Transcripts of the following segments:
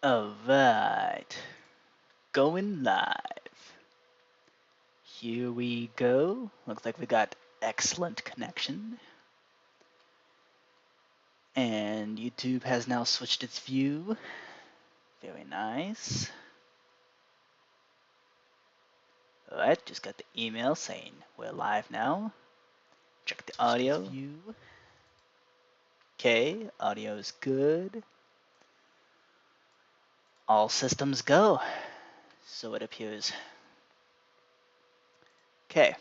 Alright, going live. Here we go. Looks like we got excellent connection. And YouTube has now switched its view. Very nice. Alright, just got the email saying we're live now. Check the audio view. Okay, audio is good. All systems go. So it appears. Okay.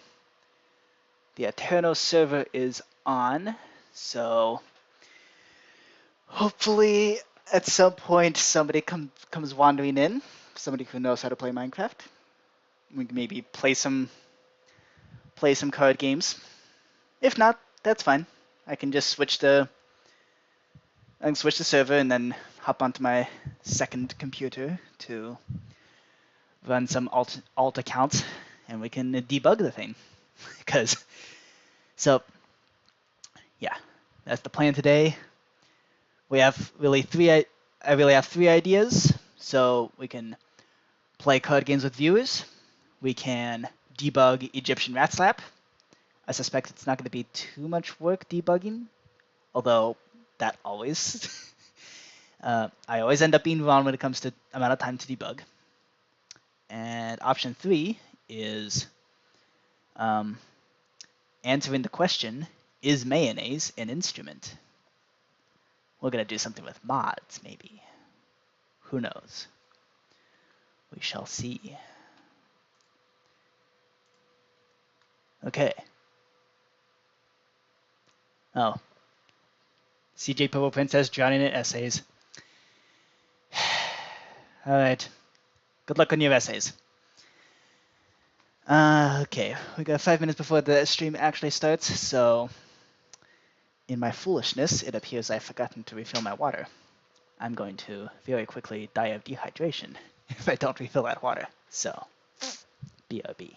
The Eterno server is on, so hopefully at some point somebody comes wandering in, somebody who knows how to play Minecraft. We can maybe play some card games. If not, that's fine. I can just switch the server and then hop onto my second computer to run some alt accounts, and we can debug the thing. So yeah, that's the plan today. We have really I really have three ideas. So we can play card games with viewers. We can debug Egyptian Ratslap. I suspect it's not going to be too much work debugging, although that always I always end up being wrong when it comes to amount of time to debug. And option 3 is answering the question, is mayonnaise an instrument? We're going to do something with mods, maybe. Who knows? We shall see. Okay. Oh. CJ Purple Princess drowning in essays. Alright. Good luck on your essays. Okay. We got 5 minutes before the stream actually starts, so in my foolishness, it appears I've forgotten to refill my water. I'm going to very quickly die of dehydration if I don't refill that water. So, BRB.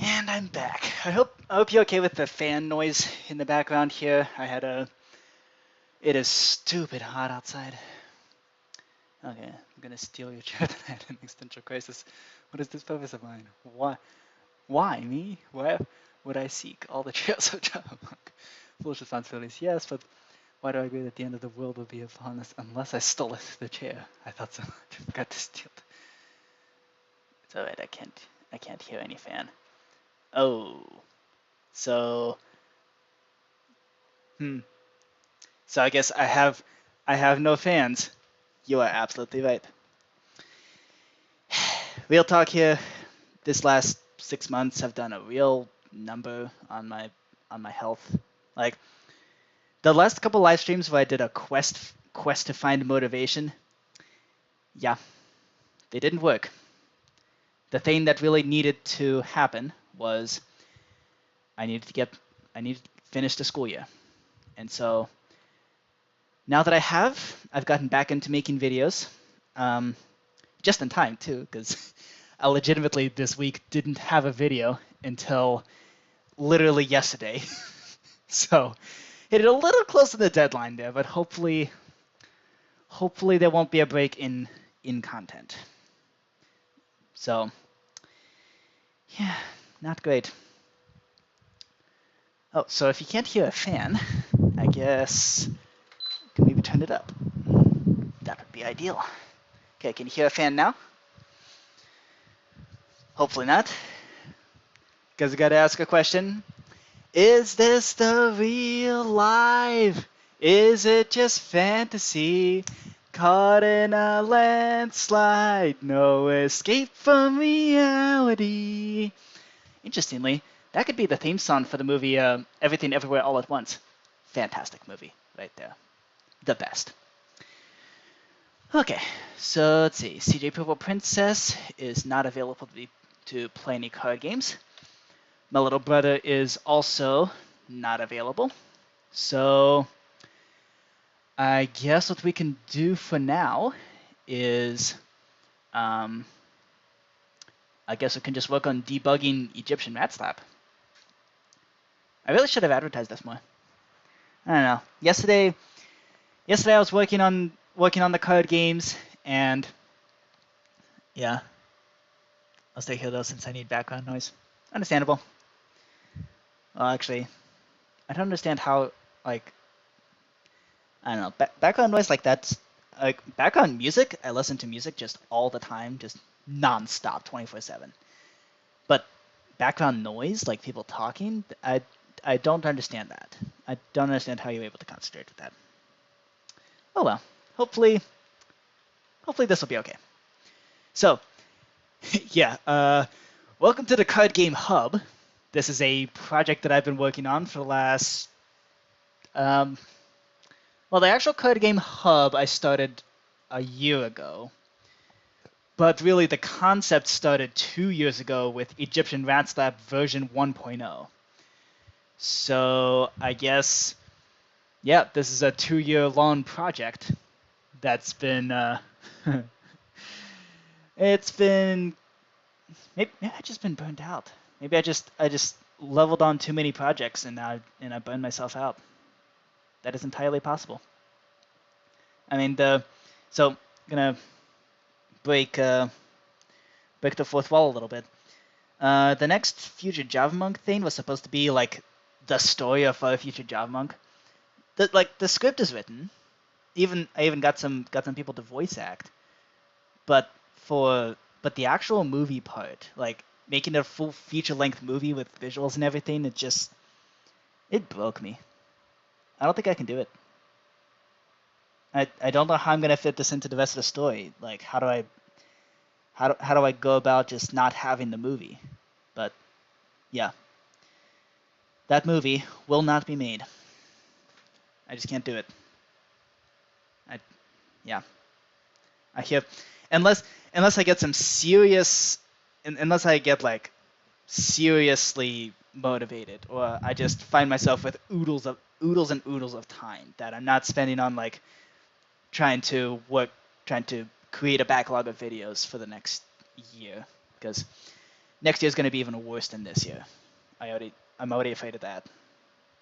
And I'm back. I hope you're okay with the fan noise in the background here. It is stupid hot outside. Okay, I'm gonna steal your chair tonight in existential crisis. What is this purpose of mine? Why me? Why would I seek all the trails of Javamonk? Foolish responsibilities, yes, but Why do I agree that the end of the world will be upon us unless I stole the chair? I thought so. I forgot to steal it. It's alright. I can't hear any fan. Oh, so So I guess I have no fans. You are absolutely right. Real talk here. This last 6 months, I've done a real number on my health. Like the last couple live streams where I did a quest to find motivation. Yeah, they didn't work. The thing that really needed to happen was I needed to finish the school year, and so now that I've gotten back into making videos, just in time too, because I legitimately this week didn't have a video until literally yesterday. So hit it a little close to the deadline there, but hopefully there won't be a break in content. So yeah, not great. Oh, so if you can't hear a fan, I guess you can maybe turn it up. That would be ideal. Okay, can you hear a fan now? Hopefully not. Because I gotta ask a question. Is this the real life? Is it just fantasy? Caught in a landslide, no escape from reality. Interestingly, that could be the theme song for the movie Everything Everywhere All at Once. Fantastic movie, right there. The best. Okay, so let's see. CJ Purple Princess is not available to play any card games. My little brother is also not available. So I guess what we can do for now is I guess we can just work on debugging Egyptian Ratslap. I really should have advertised this more. I don't know. Yesterday I was working on the card games, and yeah, I'll stay here though since I need background noise. Understandable. Well, actually, I don't understand how, like, I don't know, background noise like that's like background music. I listen to music just all the time, just non-stop, 24/7. But background noise, like people talking, I don't understand that. I don't understand how you're able to concentrate with that. Oh well, hopefully this will be okay. So, yeah, welcome to the Card Game Hub. This is a project that I've been working on for the last, well, the actual Card Game Hub I started a year ago, but really the concept started 2 years ago with Egyptian Ratslap version 1.0. So I guess, yeah, this is a 2-year-long project that's been, it's been, maybe I've just been burned out. Maybe I just leveled on too many projects and I burned myself out. That is entirely possible. I mean, so I'm gonna break the fourth wall a little bit. The next future Javamonk thing was supposed to be like the story of our future Javamonk. The script is written. I even got some people to voice act, but the actual movie part, like making it a full feature-length movie with visuals and everything, it broke me. I don't think I can do it. I don't know how I'm gonna fit this into the rest of the story. Like, how do I go about just not having the movie? But yeah, that movie will not be made. I just can't do it. I hear, unless I get some serious, unless I get like seriously motivated, or I just find myself with oodles and oodles of time that I'm not spending on like trying to create a backlog of videos for the next year, because next year is going to be even worse than this year. I'm already afraid of that.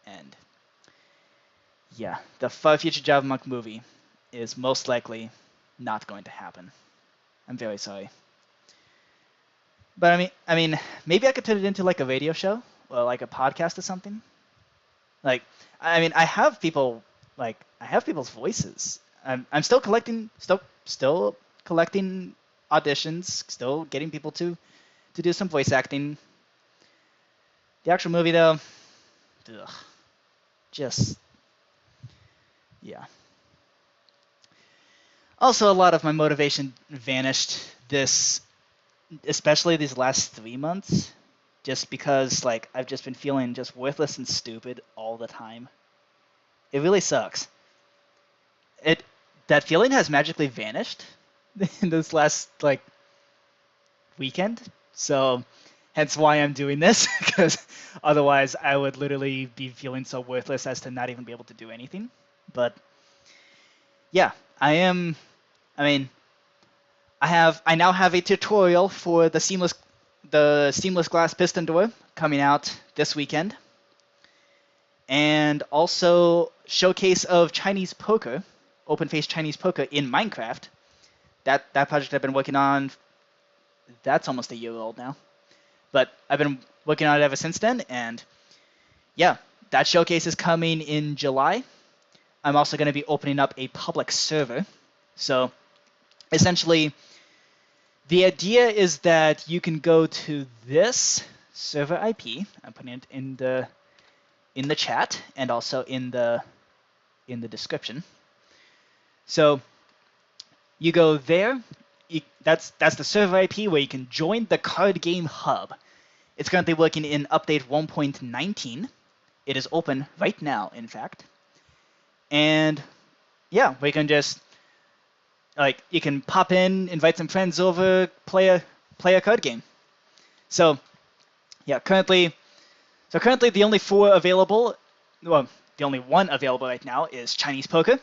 And yeah, the far future Javamonk movie is most likely not going to happen. I'm very sorry. But I mean, maybe I could turn it into like a radio show or like a podcast or something. Like, I mean, I have people like I have people's voices. I'm still collecting auditions, still getting people to do some voice acting. The actual movie though, ugh, just yeah. Also, a lot of my motivation vanished especially these last 3 months, just because like I've just been feeling just worthless and stupid all the time. It really sucks. That feeling has magically vanished in this last like weekend. So hence why I'm doing this, because otherwise I would literally be feeling so worthless as to not even be able to do anything. But yeah, I mean, I now have a tutorial for the seamless glass piston door coming out this weekend, and also showcase of Chinese poker, open-face Chinese poker in Minecraft. That project I've been working on, that's almost a year old now, but I've been working on it ever since then. And yeah, that showcase is coming in July. I'm also going to be opening up a public server. So essentially, the idea is that you can go to this server IP. I'm putting it in the chat and also in the description. So you go there. That's the server IP where you can join the card game hub. It's currently working in update 1.19. It is open right now, in fact. And yeah, we can just you can pop in, invite some friends over, play a card game. So yeah, currently the only the only one available right now is Chinese poker.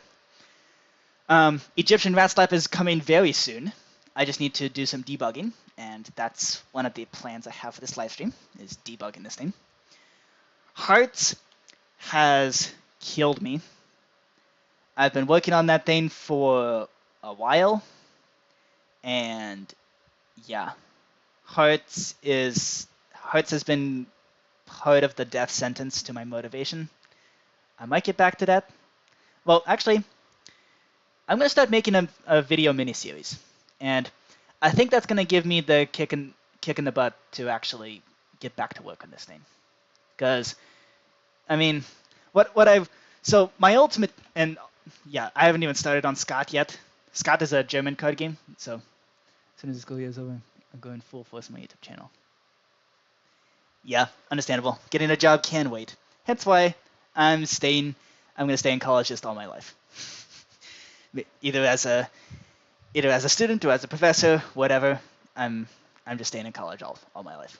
Egyptian Ratslap is coming very soon. I just need to do some debugging, and that's one of the plans I have for this live stream, is debugging this thing. Hearts has killed me. I've been working on that thing for a while, and yeah, Hearts has been part of the death sentence to my motivation. I might get back to that. Well, actually, I'm gonna start making a video miniseries, and I think that's gonna give me the kick in the butt to actually get back to work on this thing. Because, I mean, so my ultimate, and yeah, I haven't even started on Scott yet. Scott is a German card game, so as soon as this go is over, I'm going full force on my YouTube channel. Yeah, understandable. Getting a job can wait. Hence why I'm going to stay in college just all my life. either as a student or as a professor, whatever. I'm just staying in college all my life.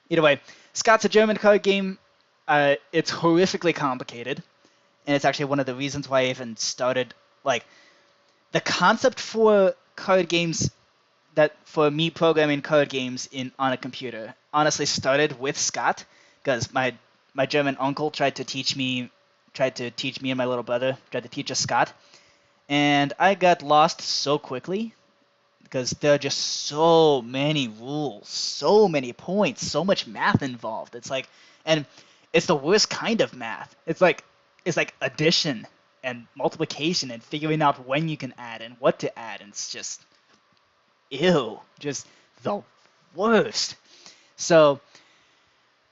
Either way, Scott's a German card game. It's horrifically complicated, and it's actually one of the reasons why I even started, the concept for card games, that for me programming card games on a computer, honestly started with Scott, because my German uncle tried to teach me and my little brother tried to teach us Scott, and I got lost so quickly because there are just so many rules, so many points, so much math involved. And it's the worst kind of math. It's like addition and multiplication and figuring out when you can add and what to add, and it's just just the worst. So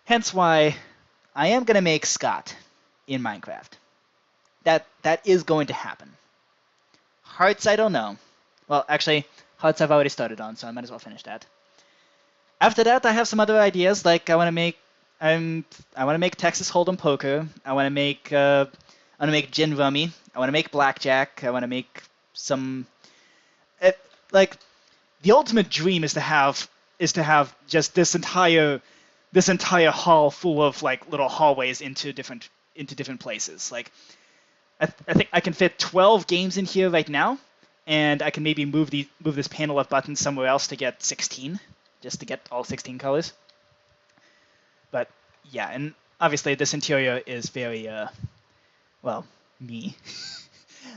hence why I am going to make Scott in Minecraft. That is going to happen. Hearts, I don't know. Well, actually, Hearts I've already started on, so I might as well finish that. After that, I have some other ideas, like I want to make Texas Hold'em poker. I want to make gin rummy. I want to make blackjack. I want to make some. The ultimate dream is to have just this entire hall full of little hallways into different places. I think I can fit 12 games in here right now, and I can maybe move this panel of buttons somewhere else to get 16, just to get all 16 colors. But yeah, and obviously this interior is very me.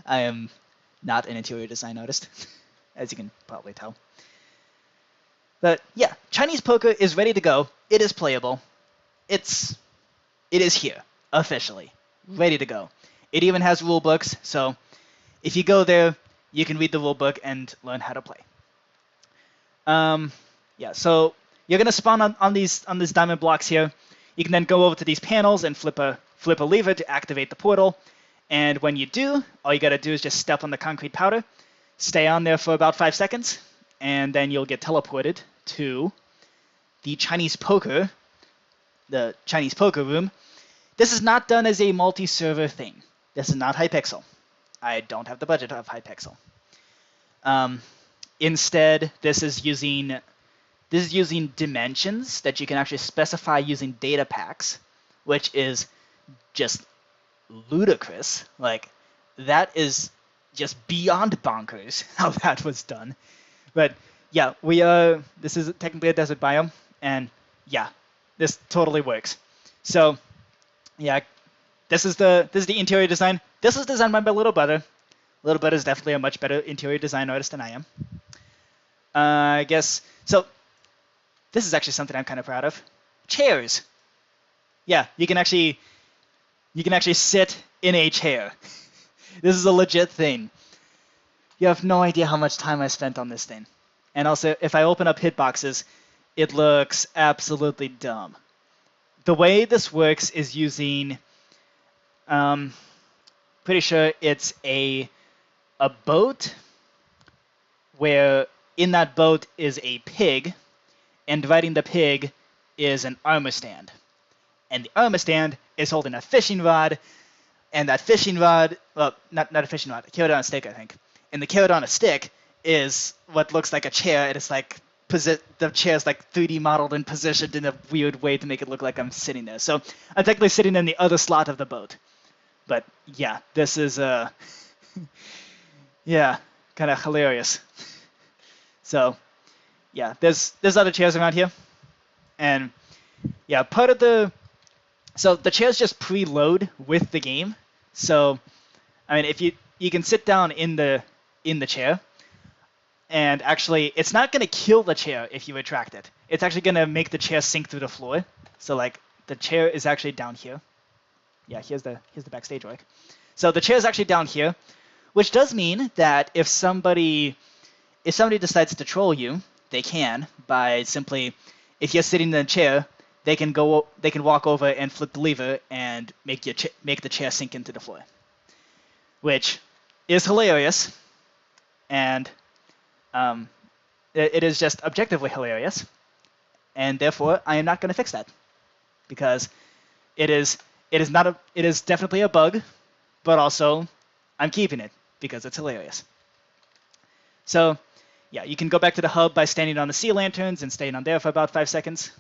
I am not an interior design artist, as you can probably tell. But yeah, Chinese poker is ready to go. It is playable. It is here, officially, ready to go. It even has rule books, so if you go there, you can read the rule book and learn how to play. Yeah, so you're gonna spawn on these diamond blocks here. You can then go over to these panels and flip a lever to activate the portal. And when you do, all you gotta do is just step on the concrete powder, stay on there for about 5 seconds, and then you'll get teleported to the Chinese poker room. This is not done as a multi-server thing. This is not Hypixel. I don't have the budget of Hypixel. Instead, this is using dimensions that you can actually specify using data packs, which is just ludicrous. Like, that is just beyond bonkers how that was done. But yeah, this is technically a desert biome, and yeah, this totally works. So yeah, this is the interior design. This was designed by my little brother. Little brother is definitely a much better interior design artist than I am. I guess so. This is actually something I'm kind of proud of. Chairs. Yeah, you can actually sit in a chair. This is a legit thing. You have no idea how much time I spent on this thing. And also, if I open up hitboxes, it looks absolutely dumb. The way this works is using, pretty sure it's a boat where in that boat is a pig, and dividing the pig is an armor stand. And the armor stand is holding a fishing rod, and that fishing rod, well, not a fishing rod, a carrot on a stick, I think. And the carrot on a stick is what looks like a chair, and it's like the chair's like 3D modeled and positioned in a weird way to make it look like I'm sitting there. So I'm technically sitting in the other slot of the boat. But yeah, this is yeah, kind of hilarious. So yeah, there's other chairs around here, and yeah, so the chairs just preload with the game. So I mean, if you can sit down in the chair, and actually it's not going to kill the chair if you retract it. It's actually going to make the chair sink through the floor. So like the chair is actually down here. Yeah, here's the backstage work. So the chair is actually down here, which does mean that if somebody decides to troll you, they can by simply, if you're sitting in a chair, they can walk over and flip the lever and make the chair sink into the floor, which is hilarious, and it is just objectively hilarious, and therefore I am not going to fix that because it is definitely a bug, but also I'm keeping it because it's hilarious. So yeah, you can go back to the hub by standing on the sea lanterns and staying on there for about 5 seconds.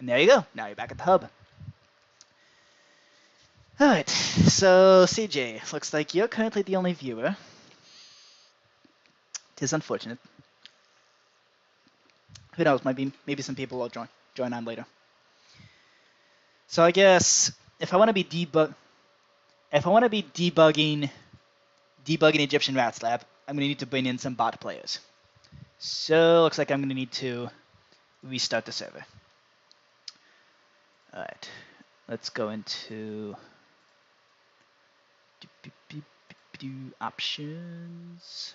And there you go. Now you're back at the hub. Alright, so CJ, looks like you're currently the only viewer. Tis unfortunate. Who knows, maybe some people will join on later. So I guess if I want to be debugging Egyptian Ratslap, I'm gonna need to bring in some bot players. So looks like I'm gonna need to restart the server. Alright, let's go into options.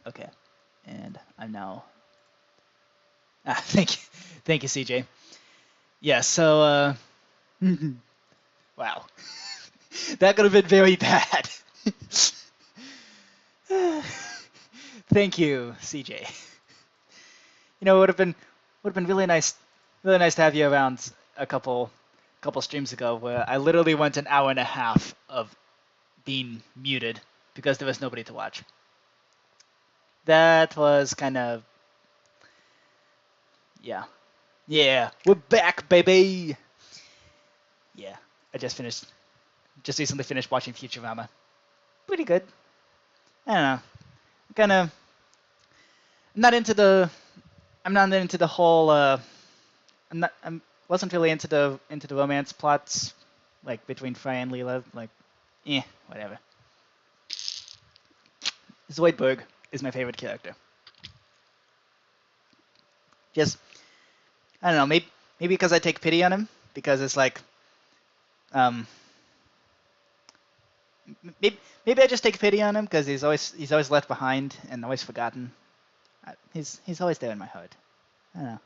Okay, and I'm now. Thank you, CJ. Yeah. So, wow, that could have been very bad. Thank you, CJ. It would have been really nice to have you around a couple streams ago where I literally went an hour and a half of being muted because there was nobody to watch. That was kind of yeah. Yeah, we're back, baby. Yeah, I just recently finished watching Futurama. Pretty good. I don't know. Kind of not into the. I'm not into the whole. Wasn't really into the romance plots, like between Fry and Leela. Like, whatever. Zoidberg is my favorite character. Just I don't know. Maybe because I take pity on him because it's like, um, maybe I just take pity on him because he's always left behind and always forgotten. He's always there in my heart. I don't know.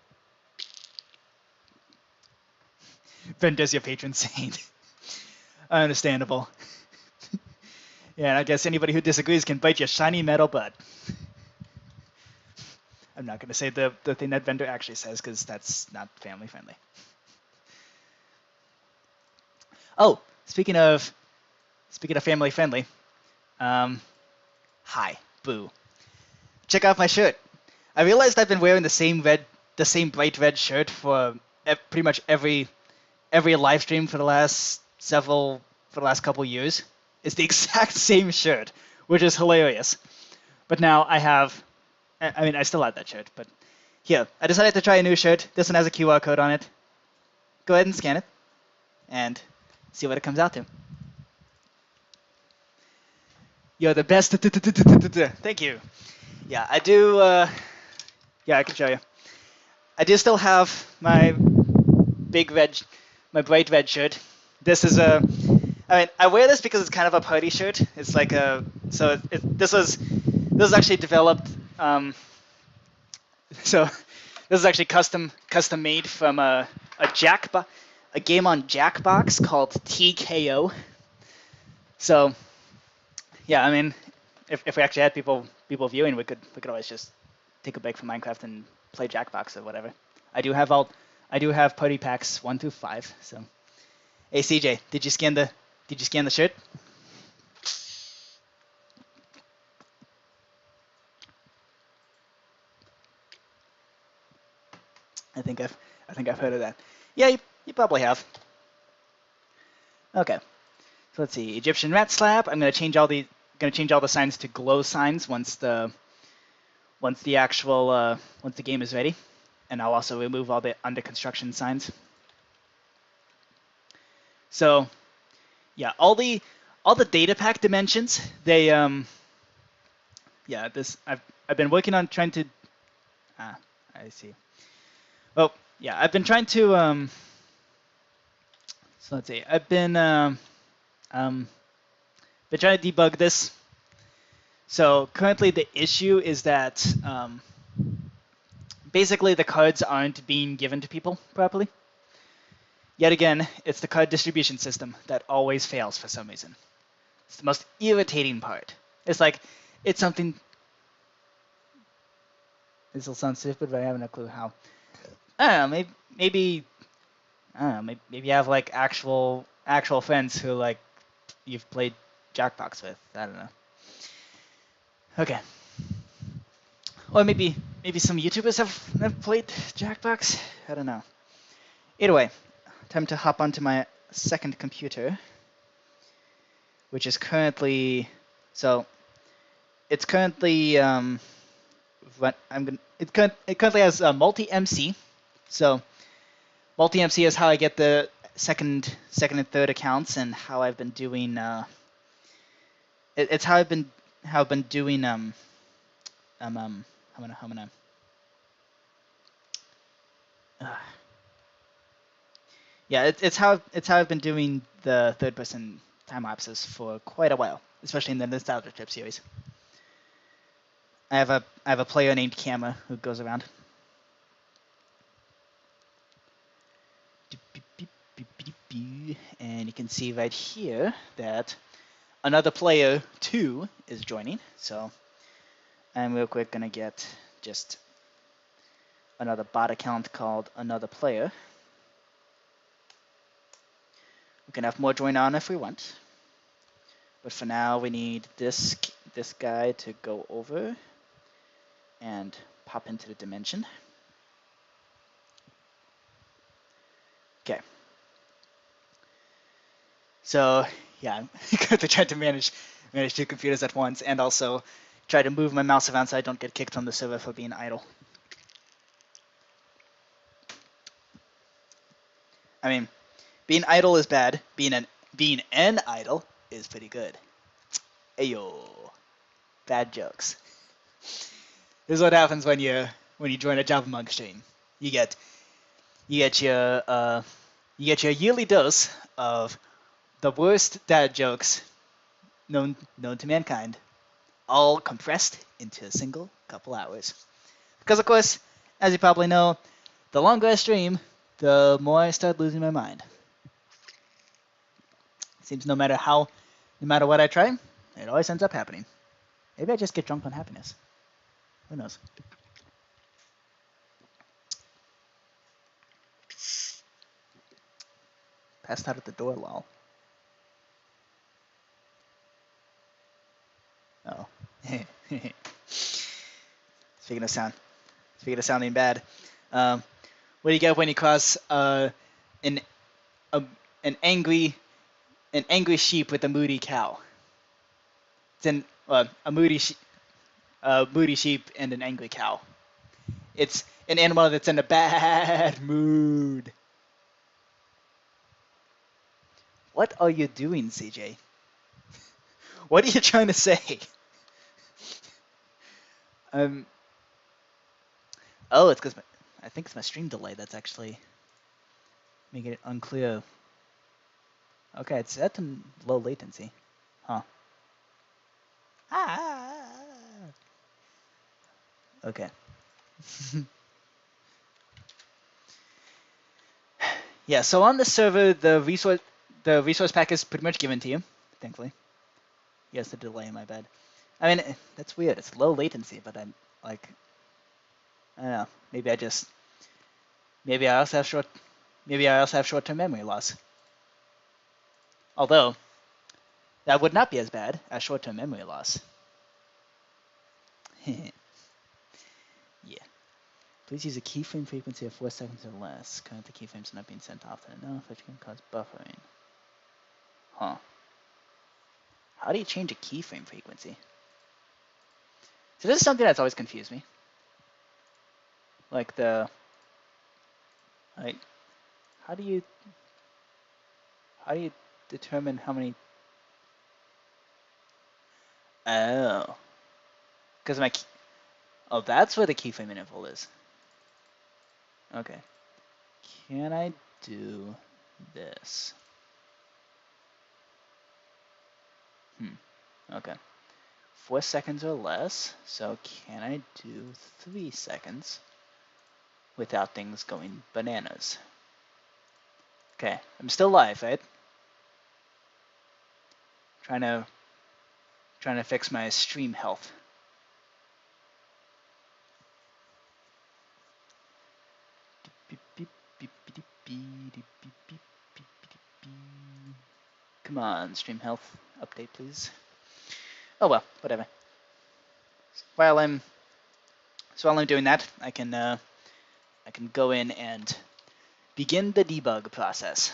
Venda's your patron saint. Understandable. Yeah, and I guess anybody who disagrees can bite your shiny metal butt. I'm not going to say the thing that Venda actually says because that's not family friendly. Oh, speaking of family friendly, hi, boo. Check out my shirt. I realized I've been wearing the same bright red shirt for pretty much every live stream for the last couple years. It's the exact same shirt, which is hilarious. But now I still have that shirt, but here, I decided to try a new shirt. This one has a QR code on it. Go ahead and scan it, and see what it comes out to. You're the best. Thank you. Yeah, I do. Yeah, I can show you. I do still have my bright red shirt. This is I wear this because it's kind of a party shirt. It's like this was actually developed. So this is actually custom made from a game on Jackbox called TKO. So yeah, if we actually had people viewing, we could always just take a break from Minecraft and play Jackbox or whatever. I do have party packs 1 through 5. So, hey CJ, did you scan the shirt? I think I've heard of that. Yeah, you probably have. Okay, so let's see. Egyptian Ratslap. I'm gonna change all the signs to glow signs once the game is ready, and I'll also remove all the under construction signs. So, yeah, all the data pack dimensions. They I've been working on trying to. I see. Well, yeah, I've been trying to. So let's see. I've been trying to debug this. So currently the issue is that basically the cards aren't being given to people properly. Yet again, it's the card distribution system that always fails for some reason. It's the most irritating part. It's like, it's something. This will sound stupid, but I have no clue how. I don't know. Maybe you have like actual friends who like you've played Jackbox with. I don't know. Okay. Or maybe some YouTubers have played Jackbox. I don't know. Either way, time to hop onto my second computer, which is currently it currently it currently has multi MC. So multi MC is how I get the second and third accounts, and how I've been doing. It's how I've been doing. Yeah, it's how I've been doing the third person time lapses for quite a while, especially in the Nostalgia Trip series. I have a player named Camera who goes around. And you can see right here that another player 2 is joining. So I'm real quick gonna get just another bot account called another player. We can have more join on if we want. But for now, we need this guy to go over and pop into the dimension. Okay. So yeah, I'm going to try to manage 2 computers at once, and also try to move my mouse around so I don't get kicked from the server for being idle. I mean, being idle is bad. Being an idle is pretty good. Ayo, bad jokes. This is what happens when you join a Javamonk stream. You get your yearly dose of the worst dad jokes known to mankind, all compressed into a single couple hours. Because of course, as you probably know, the longer I stream, the more I start losing my mind. Seems no matter what I try, it always ends up happening. Maybe I just get drunk on happiness. Who knows? Passed out at the door, lol. Oh. Speaking of sounding bad, what do you get when you cross an angry sheep with a moody cow? It's a moody sheep and an angry cow. It's an animal that's in a bad mood. What are you doing, CJ? What are you trying to say? Oh, it's because I think it's my stream delay that's actually making it unclear. Okay, it's set to low latency. Huh. Okay. Yeah, so on the server, the resource pack is pretty much given to you, thankfully. Yes, the delay, my bad. I mean, that's weird. It's low latency, but I'm like, I don't know. Maybe I also have short-term memory loss. Although, that would not be as bad as short-term memory loss. Yeah. Please use a keyframe frequency of 4 seconds or less. Currently, keyframes are not being sent often enough, which can cause buffering. Huh. How do you change a keyframe frequency? So this is something that's always confused me. Like how do you determine how many? Oh, because oh, that's where the keyframe interval is. Okay. Can I do this? Okay. 4 seconds or less. So can I do 3 seconds without things going bananas? Okay, I'm still live, right? Trying to fix my stream health. Come on, stream health update, please. Oh well, whatever. While I'm doing that, I can go in and begin the debug process.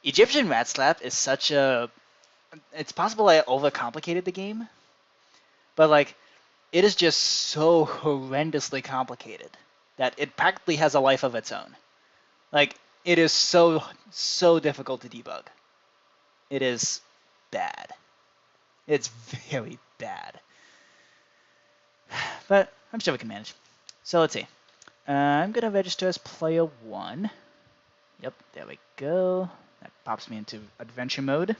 Egyptian Ratslap is such a... It's possible I overcomplicated the game, but like, it is just so horrendously complicated that it practically has a life of its own. Like, it is so difficult to debug. It is bad. It's very bad. But I'm sure we can manage. So let's see. I'm going to register as player 1. Yep, there we go. That pops me into adventure mode.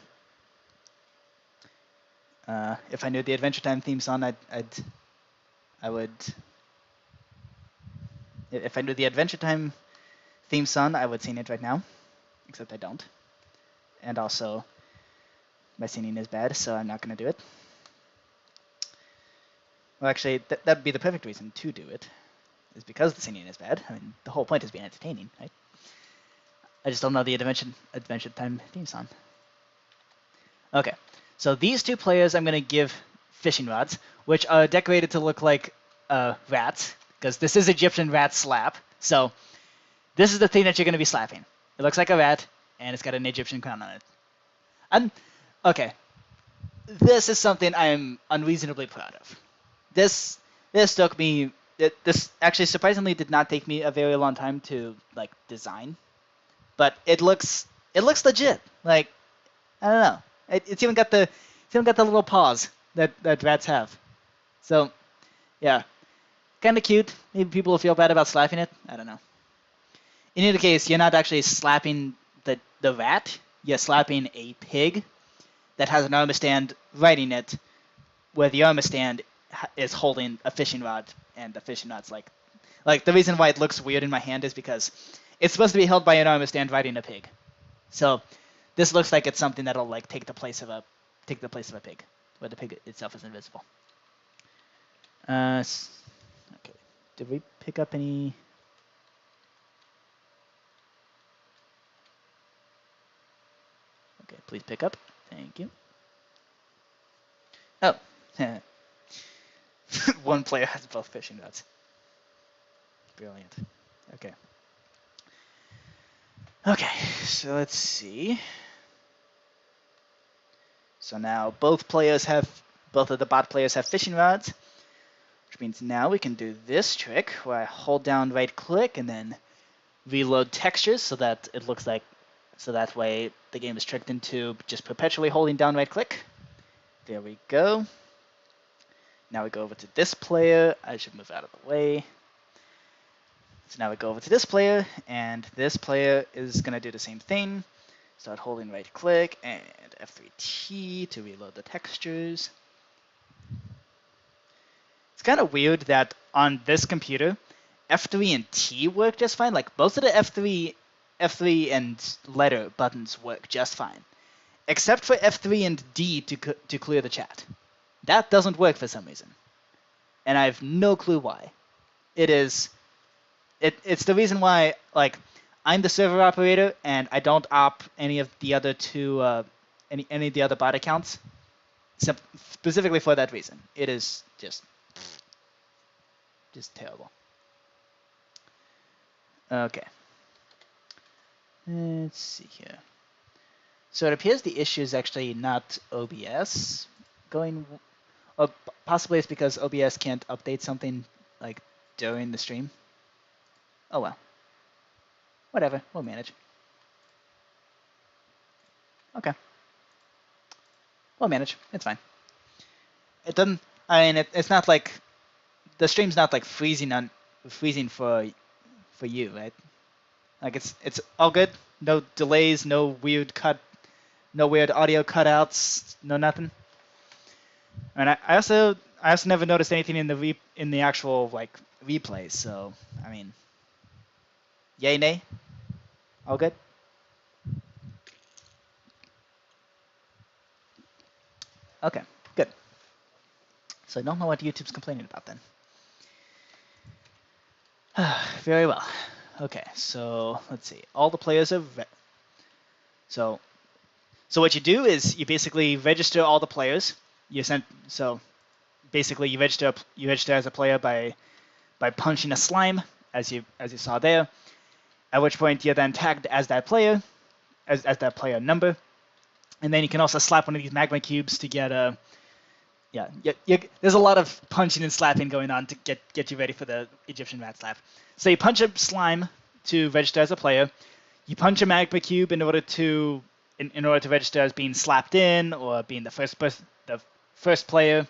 If I knew the Adventure Time theme song, I'd I would, if I knew the Adventure Time theme song, I would sing it right now, except I don't. And also, my singing is bad, so I'm not going to do it. Well, actually, that'd be the perfect reason to do it, is because the singing is bad. I mean, the whole point is being entertaining, right? I just don't know the Adventure Time theme song. Okay, so these two players I'm going to give fishing rods, which are decorated to look like rats, because this is Egyptian Ratslap. So this is the thing that you're going to be slapping. It looks like a rat, and it's got an Egyptian crown on it. Okay, this is something I'm unreasonably proud of. This took me. This actually surprisingly did not take me a very long time to like design, but it looks legit. Like, I don't know. It's even got the little paws that rats have. So yeah, kind of cute. Maybe people will feel bad about slapping it. I don't know. In either case, you're not actually slapping the rat. You're slapping a pig that has an armor stand riding it, where the armor stand is holding a fishing rod, and the fishing rod's like the reason why it looks weird in my hand is because it's supposed to be held by an armor stand riding a pig. So this looks like it's something that'll like take the place of a pig, where the pig itself is invisible. Okay, did we pick up any? Okay, please pick up. Thank you. Oh, one player has both fishing rods. Brilliant. Okay. Okay, so let's see. So now both of the bot players have fishing rods, which means now we can do this trick where I hold down right click and then reload textures so that it looks like, so that way the game is tricked into just perpetually holding down right click. There we go. Now we go over to this player. I should move out of the way. So now we go over to this player, and this player is going to do the same thing. Start holding right click and F3T to reload the textures. It's kind of weird that on this computer, F3 and T work just fine. Like most of the F3 and letter buttons work just fine, except for F3 and D to clear the chat. That doesn't work for some reason, and I have no clue why. It's the reason why, like, I'm the server operator and I don't op any of the other any of the other bot accounts, specifically for that reason. It is just terrible. Okay. Let's see here. So it appears the issue is actually not OBS going, or possibly it's because OBS can't update something like during the stream. Oh well. Whatever, we'll manage. Okay. We'll manage. It's fine. It doesn't. I mean, it's not like the stream's not like freezing for you, right? Like it's all good. No delays. No weird audio cutouts. No nothing. And I also never noticed anything in the actual like replays. So I mean, yay nay. All good. Okay, good. So I don't know what YouTube's complaining about then. Very well. Okay, so let's see. All the players are so what you do is you basically register all the players. Basically you register as a player by punching a slime, as you saw there. At which point you're then tagged as that player, as that player number, and then you can also slap one of these magma cubes to get a. There's a lot of punching and slapping going on to get you ready for the Egyptian Ratslap. So you punch a slime to register as a player. You punch a magma cube in order to register as being slapped in or being the first player.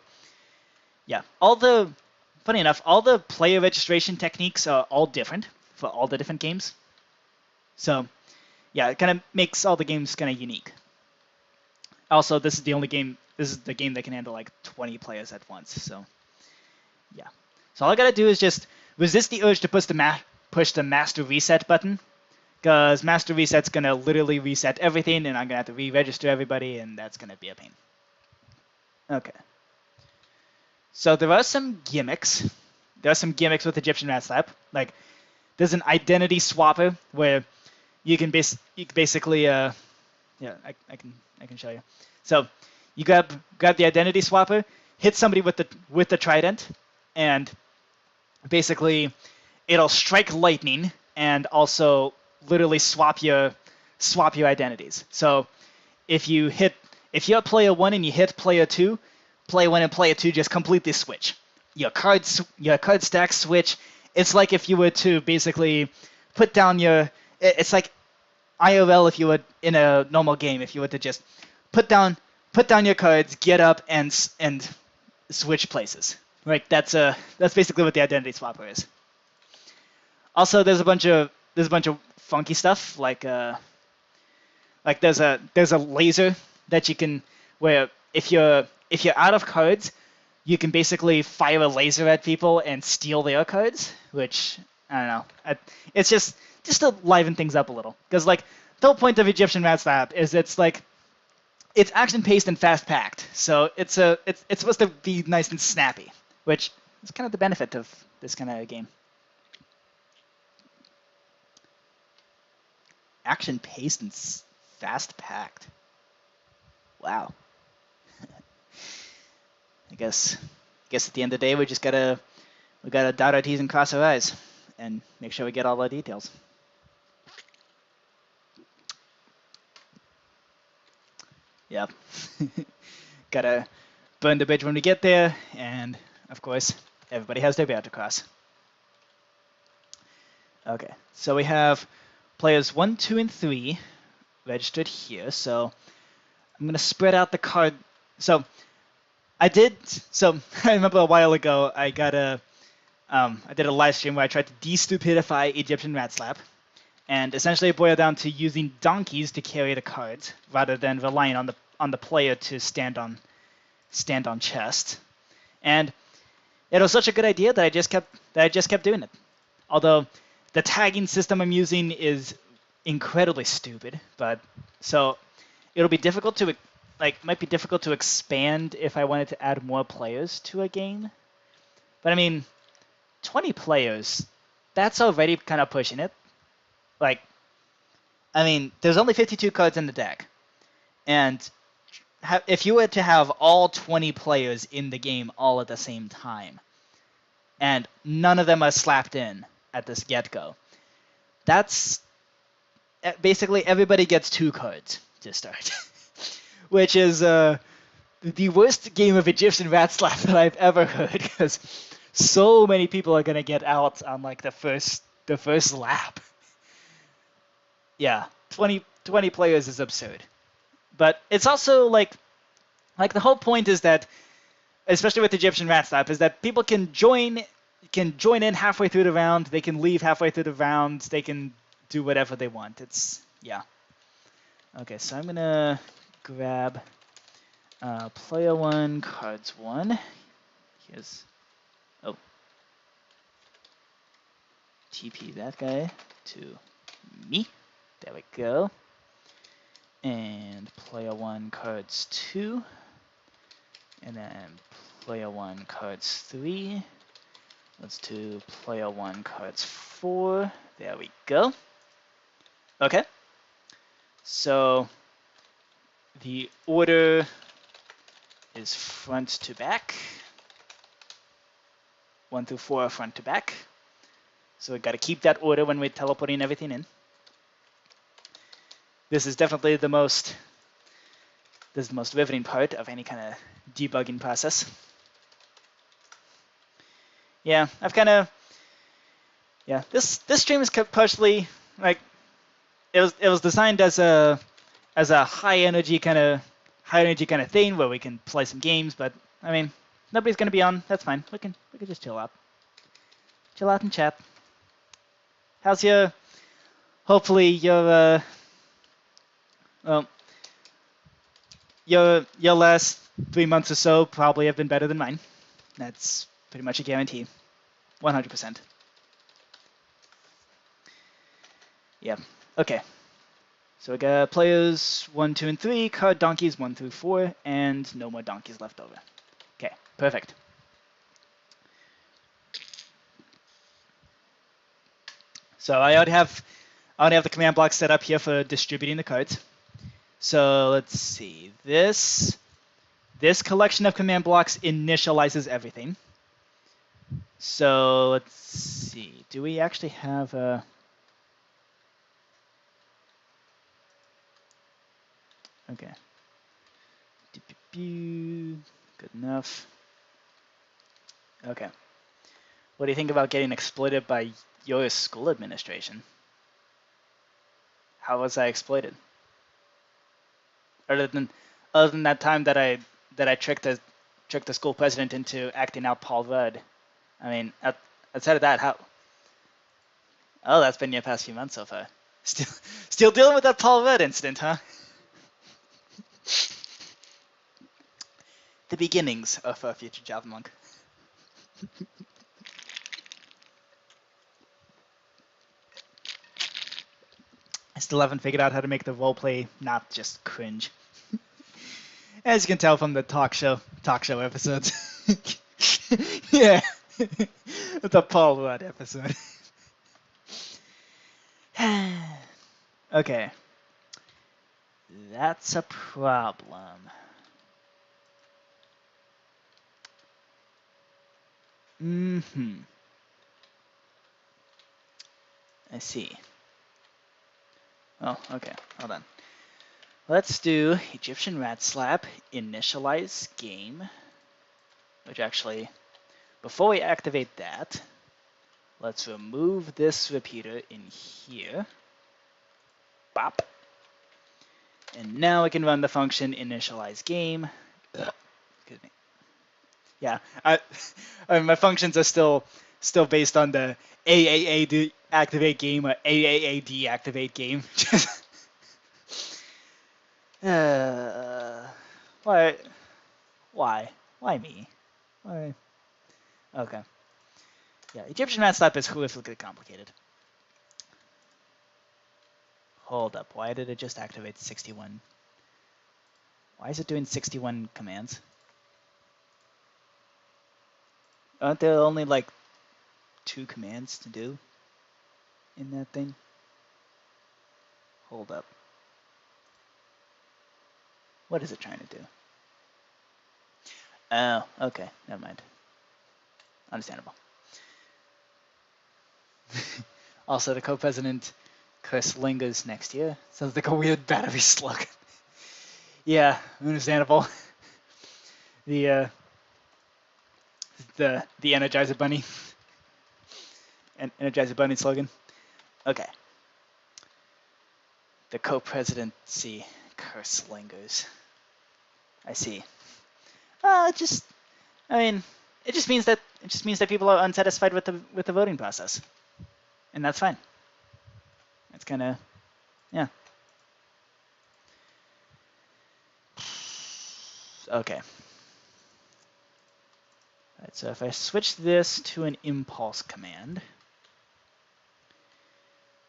Yeah, funny enough, all the player registration techniques are all different for all the different games. So, yeah, it kind of makes all the games kind of unique. Also, this is the game that can handle like 20 players at once. So, yeah. So all I gotta do is just resist the urge to push the master reset button, because master reset's gonna literally reset everything, and I'm gonna have to re-register everybody, and that's gonna be a pain. Okay. So there are some gimmicks. There are some gimmicks with Egyptian Ratslap. Like, there's an identity swapper where you can basically yeah, I can show you. So you grab the identity swapper, hit somebody with the trident, and basically it'll strike lightning and also literally swap your identities. So if you're player 1 and you hit player 2, player 1 and player 2 just completely switch. Your card stacks switch. It's like if you were to basically put down it's like IRL if you were in a normal game, if you were to just put down your cards, get up and switch places. Right? That's basically what the identity swapper is. Also, there's a bunch of funky stuff like there's a laser that you can, where if you're out of cards, you can basically fire a laser at people and steal their cards, which I don't know. It's just to liven things up a little, because like the whole point of Egyptian Ratslap is it's action paced and fast packed, so it's supposed to be nice and snappy, which is kind of the benefit of this kind of game. Action paced and fast packed. Wow. I guess at the end of the day we gotta dot our T's and cross our I's and make sure we get all the details. Yep. Gotta burn the bridge when we get there, and of course everybody has their bear to cross. Okay, so we have players 1, 2, and 3 registered here, so I'm gonna spread out the card. So I remember a while ago I did a live stream where I tried to de-stupidify Egyptian Ratslap, and essentially it boiled down to using donkeys to carry the cards rather than relying on the player to stand on chest. And it was such a good idea that I just kept doing it. Although the tagging system I'm using is incredibly stupid, but so it'll be difficult to might be difficult to expand if I wanted to add more players to a game. But I mean, 20 players, that's already kind of pushing it. Like, I mean, there's only 52 cards in the deck, and if you were to have all 20 players in the game all at the same time, and none of them are slapped in at this get-go, that's basically everybody gets 2 cards to start, which is the worst game of Egyptian Ratslap that I've ever heard, because so many people are gonna get out on like the first lap. Yeah, 20 players is absurd. But it's also like the whole point is that, especially with Egyptian Ratslap, is that people can join in halfway through the round, they can leave halfway through the round, they can do whatever they want. Yeah. Okay, so I'm gonna grab player 1, cards 1. Here's TP that guy to me. There we go. And player 1 cards 2. And then player 1 cards 3. Let's do player 1 cards 4. There we go. Okay. So the order is front to back. 1 through 4 are front to back. So we've got to keep that order when we're teleporting everything in. This is definitely the most riveting part of any kind of debugging process. Yeah, this stream is partially like it was designed as a high energy kind of thing where we can play some games, but I mean, nobody's gonna be on. That's fine. We can just chill out and chat. How's hopefully your last 3 months or so probably have been better than mine. That's pretty much a guarantee. 100%. Yeah. Okay. So we got players 1, 2, and 3, card donkeys 1 through 4, and no more donkeys left over. Okay, perfect. So I already have the command block set up here for distributing the cards. So let's see. This collection of command blocks initializes everything. So let's see. Do we actually have a... Okay. Good enough. Okay. What do you think about getting exploited by your school administration? How was I exploited? Other than that time that I tricked the school president into acting out Paul Rudd. I mean, outside of that, how? Oh, that's been your past few months so far. Still dealing with that Paul Rudd incident, huh? The beginnings of our future Javamonk. I still haven't figured out how to make the roleplay not just cringe. As you can tell from the talk show episodes. Yeah. The Paul Rudd episode. Okay. That's a problem. I see. Oh, okay. Hold on. Let's do Egyptian Ratslap initialize game. Which actually, before we activate that, let's remove this repeater in here. Bop. And now we can run the function initialize game. Excuse me. Yeah, my functions are still based on the AAA deactivate game or AAA deactivate game. Why? Why me? Why? Okay. Yeah, Egyptian Ratslap is horrifically complicated. Hold up, why did it just activate 61? Why is it doing 61 commands? Aren't there only like 2 commands to do in that thing? Hold up. What is it trying to do? Oh, okay, never mind. Understandable. Also, the co-president curse lingers next year. Sounds like a weird battery slug. Yeah, understandable. The Energizer Bunny. Energizer Bunny slogan. Okay. The co-presidency curse lingers. I see. I mean, it just means that people are unsatisfied with the voting process, and that's fine. It's kind of, yeah. Okay. Alright, so if I switch this to an impulse command,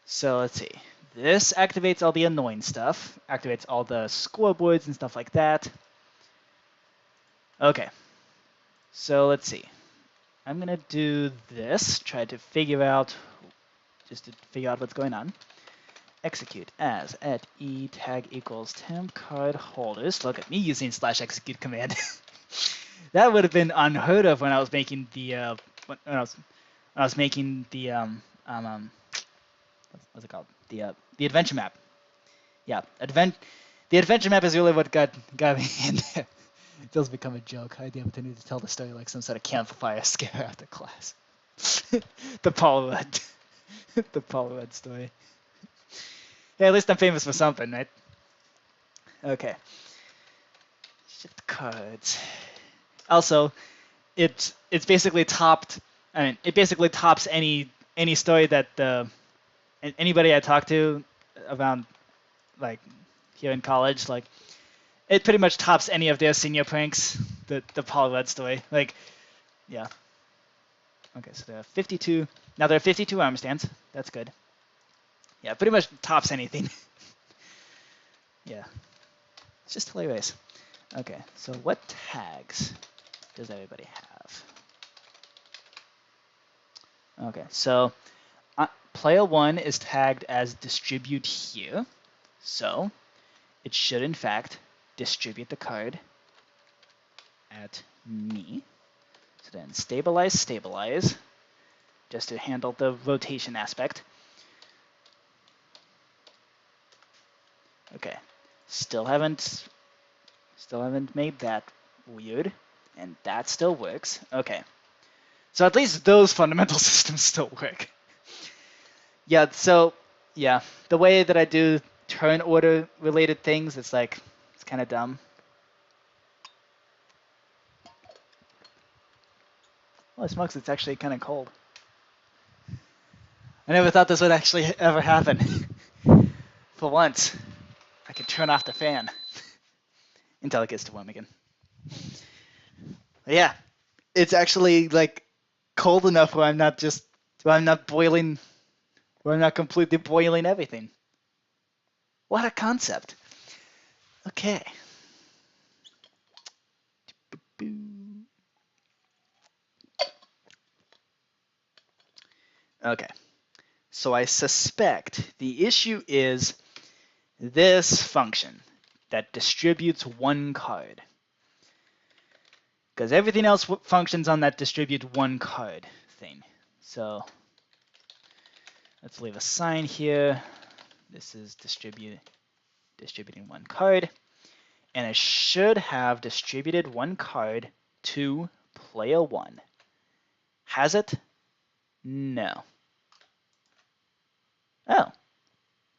so let's see. This activates all the annoying stuff, activates all the scoreboards and stuff like that. Okay. So let's see. I'm gonna do this, try to figure out what's going on. Execute as at e tag equals temp card holders. Look at me using /execute command. That would have been unheard of when I was making the what's it called? The adventure map. Yeah, the adventure map is really what got me in there. It does become a joke. I had the opportunity to tell the story like some sort of campfire scare after class. The Paul Rudd. The Paul Rudd story. Yeah, at least I'm famous for something, right? Okay. Shift cards. Also, it's basically topped. I mean, it basically tops any story that anybody I talk to around, like here in college, like it pretty much tops any of their senior pranks. The Paul Rudd story, like, yeah. Okay, so there are 52. Now there are 52 arm stands. That's good. Yeah, pretty much tops anything. Yeah, it's just hilarious. Okay, so what tags does everybody have? Okay, so player 1 is tagged as distribute here. So it should, in fact, distribute the card at me. So then stabilize, stabilize, just to handle the rotation aspect. Okay, still haven't made that weird, and that still works. Okay, so at least those fundamental systems still work. Yeah, so yeah, the way that I do turn order related things, it's kind of dumb. Well, smokes, it's actually kind of cold. I never thought this would actually ever happen. For once, I could turn off the fan until it gets to warm again. But yeah, it's actually like cold enough where I'm not boiling, where I'm not completely boiling everything. What a concept. Okay. Okay. So I suspect the issue is this function that distributes one card. Because everything else functions on that distribute one card thing. So let's leave a sign here. This is distributing one card. And it should have distributed one card to player 1. Has it? No. Oh,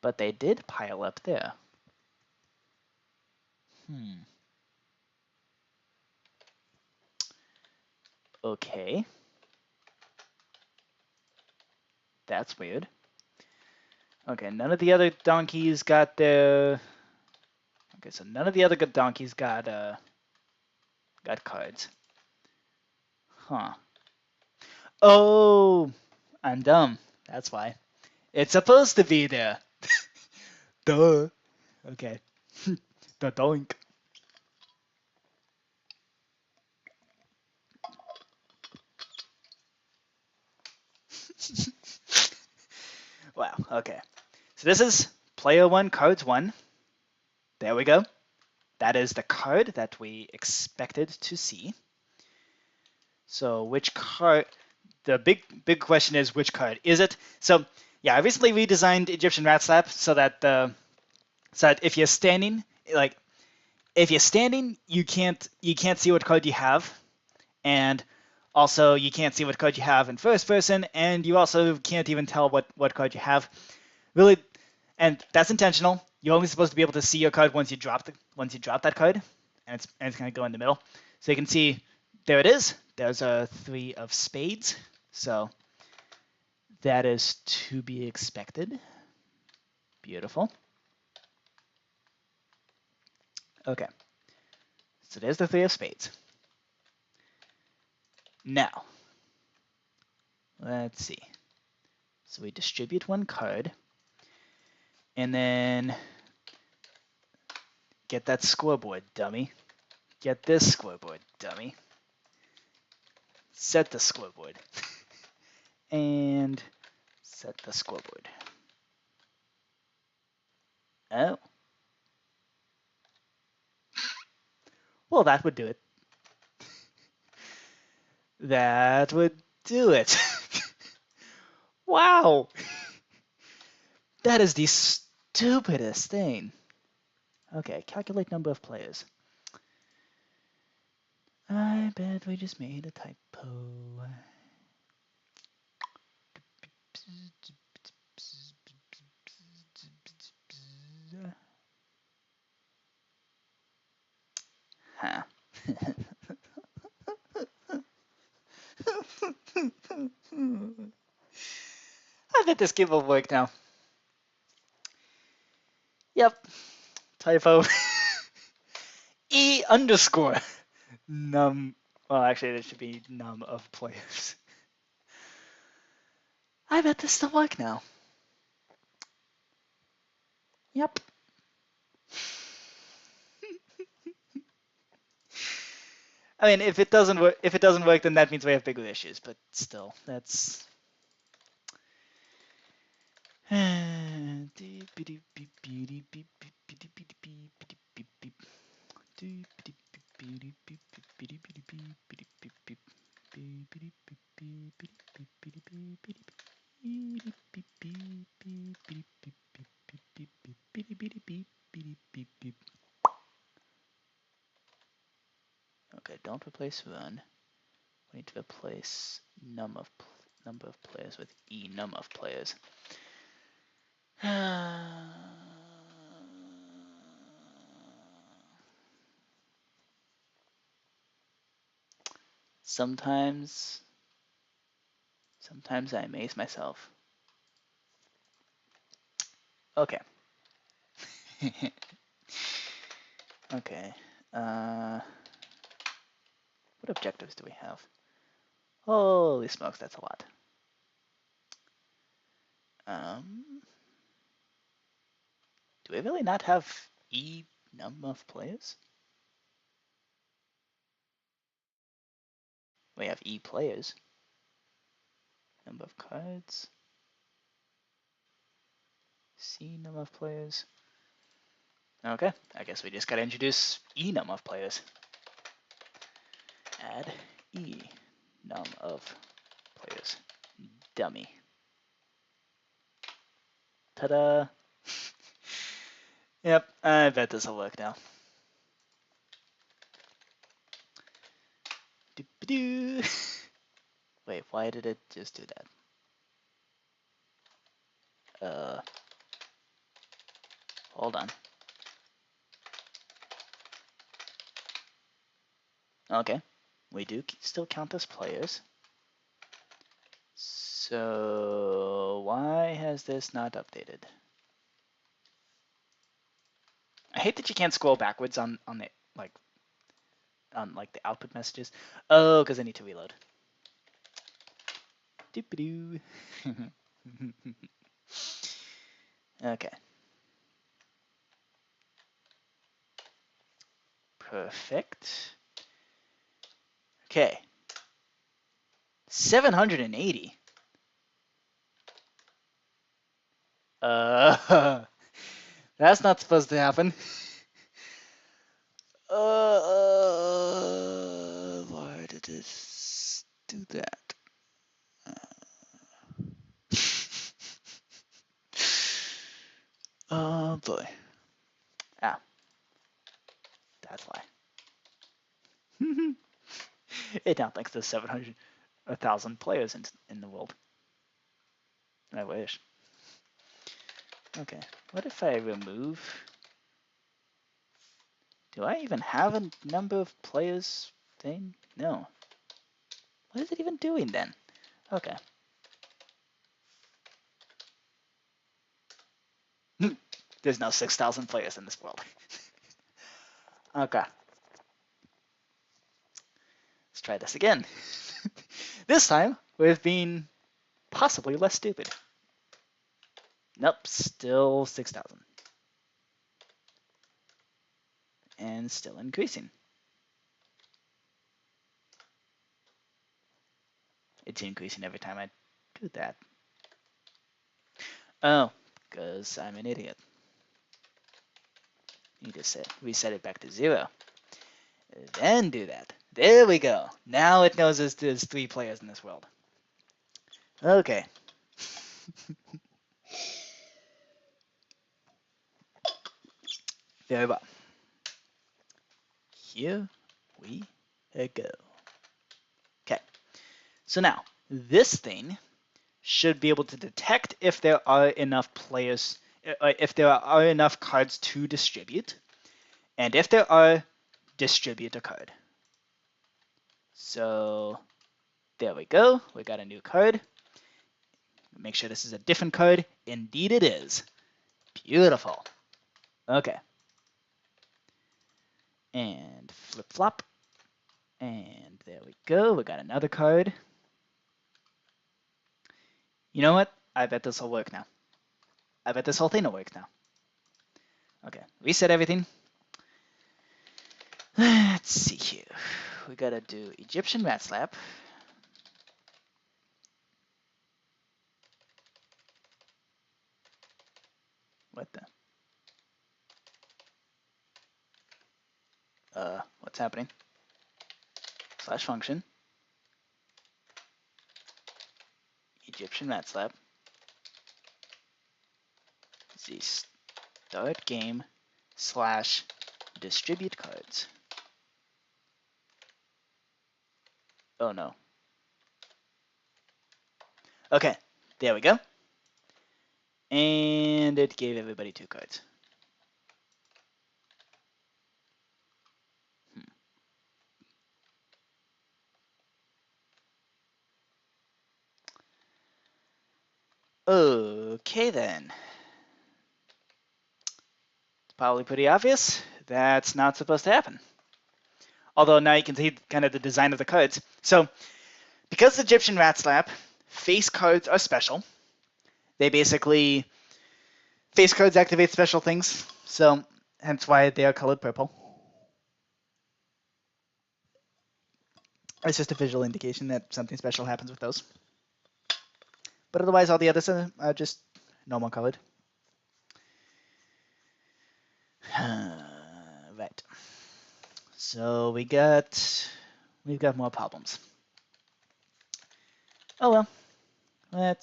but they did pile up there. Okay. That's weird. Okay, none of the other donkeys got their... Okay, so none of the other donkeys got cards. Huh. Oh, I'm dumb. That's why. It's supposed to be there. Duh. Okay. The doink. Wow, okay. So this is player 1, cards 1. There we go. That is the card that we expected to see. So which card, the big question is which card is it? So yeah, I recently redesigned Egyptian Ratslap so that if you're standing, you can't see what card you have, and also you can't see what card you have in first person, and you also can't even tell what card you have. Really, and that's intentional. You're only supposed to be able to see your card once you drop that card, and it's going to go in the middle. So you can see, there it is. There's a 3 of spades. So that is to be expected. Beautiful. Okay. So there's the 3 of spades. Now, let's see. So we distribute one card, and then get that scoreboard, dummy. Get this scoreboard, dummy. Set the scoreboard. And set the scoreboard. Oh. Well, that would do it. That would do it. Wow. That is the stupidest thing. Okay, calculate number of players. I bet we just made a typo. Huh. I bet this game will work now. Yep. Typo. E underscore num. Well, actually, there should be num of players. I bet this will work now. Yep. I mean, if it doesn't work, then that means we have bigger issues. But still, that's. Okay, don't replace run. We need to replace number of players with num of players. Sometimes I amaze myself. Okay. Okay. What objectives do we have? Holy smokes, that's a lot. Do we really not have number of players? We have players. Number of cards. Number of players. Okay, I guess we just gotta introduce number of players. Add num of players. Dummy. Ta-da! Yep, I bet this will work now. Wait, why did it just do that? Hold on. Okay, we do still count as players. So why has this not updated? I hate that you can't scroll backwards on the the output messages. Oh, because I need to reload. Doop-a-doo. Okay. Perfect. Okay. 780. That's not supposed to happen. Why did this do that? Oh boy. Ah. That's why. It now thinks there's 700, 1,000 players in the world. I wish. Okay. What if I remove? Do I even have a number of players thing? No. What is it even doing then? Okay. There's now 6,000 players in this world. Okay. Let's try this again. This time, we've been possibly less stupid. Nope, still 6,000. And still increasing. It's increasing every time I do that. Oh, because I'm an idiot. You just reset it back to 0. Then do that. There we go. Now it knows there's 3 players in this world. Okay. Very well. Here we go. Okay. So now, this thing should be able to detect if there are enough players, if there are enough cards to distribute, and if there are, distribute a card. So there we go. We got a new card. Make sure this is a different card. Indeed it is. Beautiful. Okay. And flip-flop. And there we go. We got another card. You know what? I bet this will work now. I bet this whole thing will work now. Okay, reset everything. Let's see here. We gotta do Egyptian Ratslap. What the? What's happening? Slash function. Egyptian Ratslap. The start game slash distribute cards. Oh no. Okay, there we go. And it gave everybody 2 cards. Okay then. It's probably pretty obvious. That's not supposed to happen. Although now you can see kind of the design of the cards. So, because Egyptian Ratslap, face cards are special. They basically, face cards activate special things. So, hence why they are colored purple. It's just a visual indication that something special happens with those. But otherwise, all the others are just normal colored. Right. So we've got more problems. Oh well.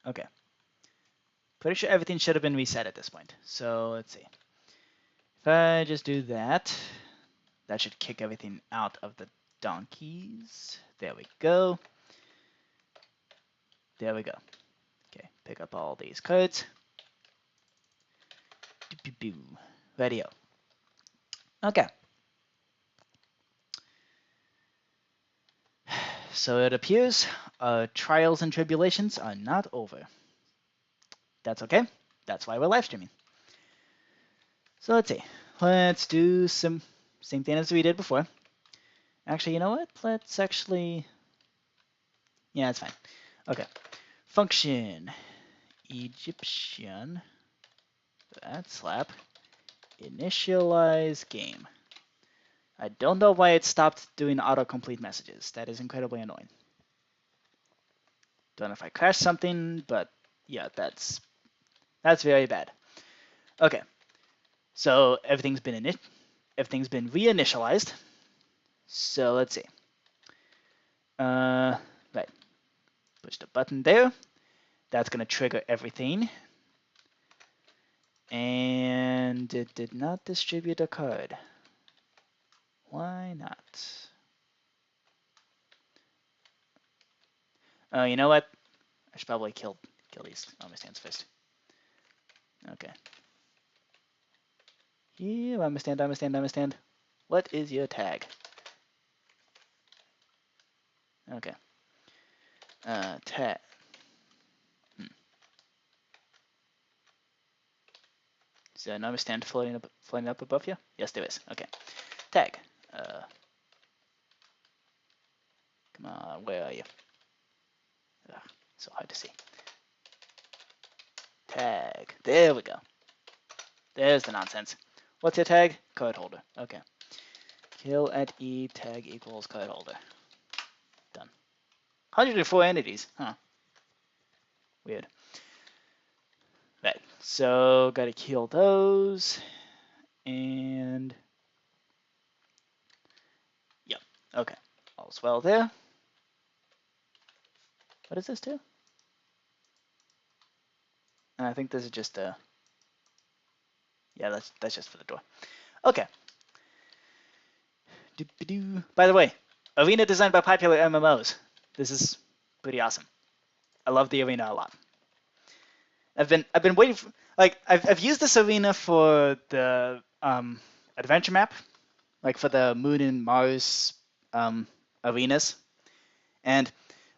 Okay. Pretty sure everything should have been reset at this point. So let's see. If I just do that, that should kick everything out of the donkeys. There we go. There we go. Okay, pick up all these cards. Radio. Okay. So it appears our trials and tribulations are not over. That's okay. That's why we're live streaming. So let's see. Let's do some same thing as we did before. Actually, you know what? Let's actually... Yeah, it's fine. Okay. Function Egyptian Ratslap initialize game. I don't know why it stopped doing autocomplete messages. That is incredibly annoying. Don't know if I crashed something, but yeah, that's very bad. Okay. So everything's been reinitialized. So let's see. Right. Push the button there. That's going to trigger everything. And it did not distribute a card. Why not? You know what? I should probably kill these understands first. Okay. Yeah, understand. What is your tag? Okay. Tag. Is there an understand floating up above you? Yes, there is. Okay. Tag. Come on, where are you? Ugh, so hard to see. Tag. There we go. There's the nonsense. What's your tag? Card holder. Okay. Kill at E, tag equals card holder. Done. 104 entities. Huh. Weird. Right. So, gotta kill those. And... Yep. Okay. All's well there. What does this do? I think this is just a... Yeah, that's just for the door. Okay. By the way, arena designed by popular MMOs. This is pretty awesome. I love the arena a lot. I've been waiting for, like, I've used this arena for the adventure map, like for the Moon and Mars arenas,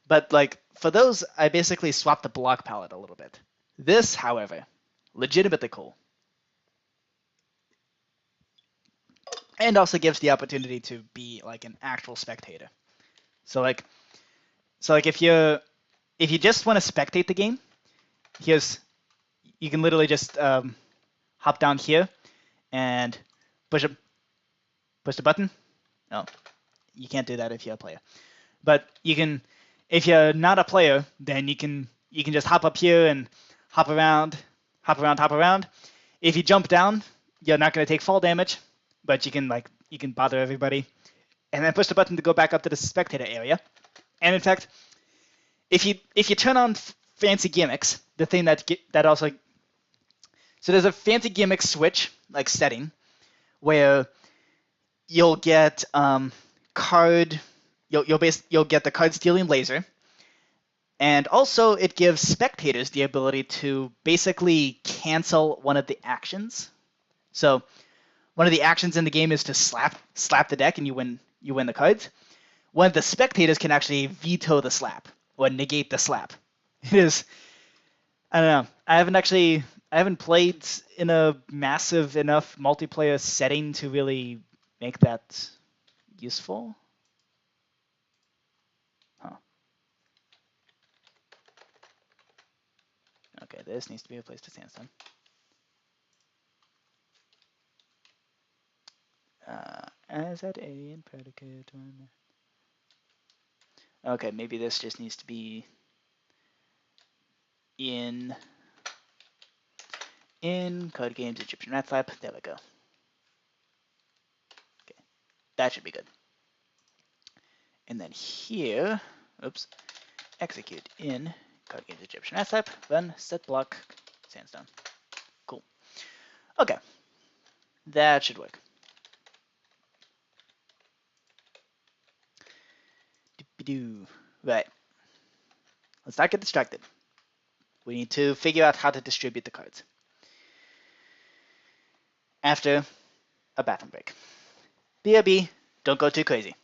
but like for those I basically swapped the block palette a little bit. This, however, legitimately cool. And also gives the opportunity to be like an actual spectator. So like if you're if you just want to spectate the game, you can literally just hop down here and push the button. No, you can't do that if you're a player. But you can, if you're not a player, then you can just hop up here and hop around. If you jump down, you're not going to take fall damage, but you can bother everybody, and then push the button to go back up to the spectator area. And in fact, if you turn on fancy gimmicks, the thing that also, so there's a fancy gimmick switch like setting where you'll get you'll get the card stealing laser, and also it gives spectators the ability to basically cancel one of the actions. So one of the actions in the game is to slap the deck and you win the cards. One of the spectators can actually veto the slap or negate the slap. It is, I don't know. I haven't played in a massive enough multiplayer setting to really make that useful. Huh. Okay, this needs to be replaced to sandstone. As that alien predicate. Okay, maybe this just needs to be in Code Games Egyptian Ratslap. There we go. Okay, that should be good. And then here, oops, execute in Code Games Egyptian Ratslap, run set block sandstone. Cool. Okay, that should work. Right. Let's not get distracted. We need to figure out how to distribute the cards. After a bathroom break. BRB, don't go too crazy.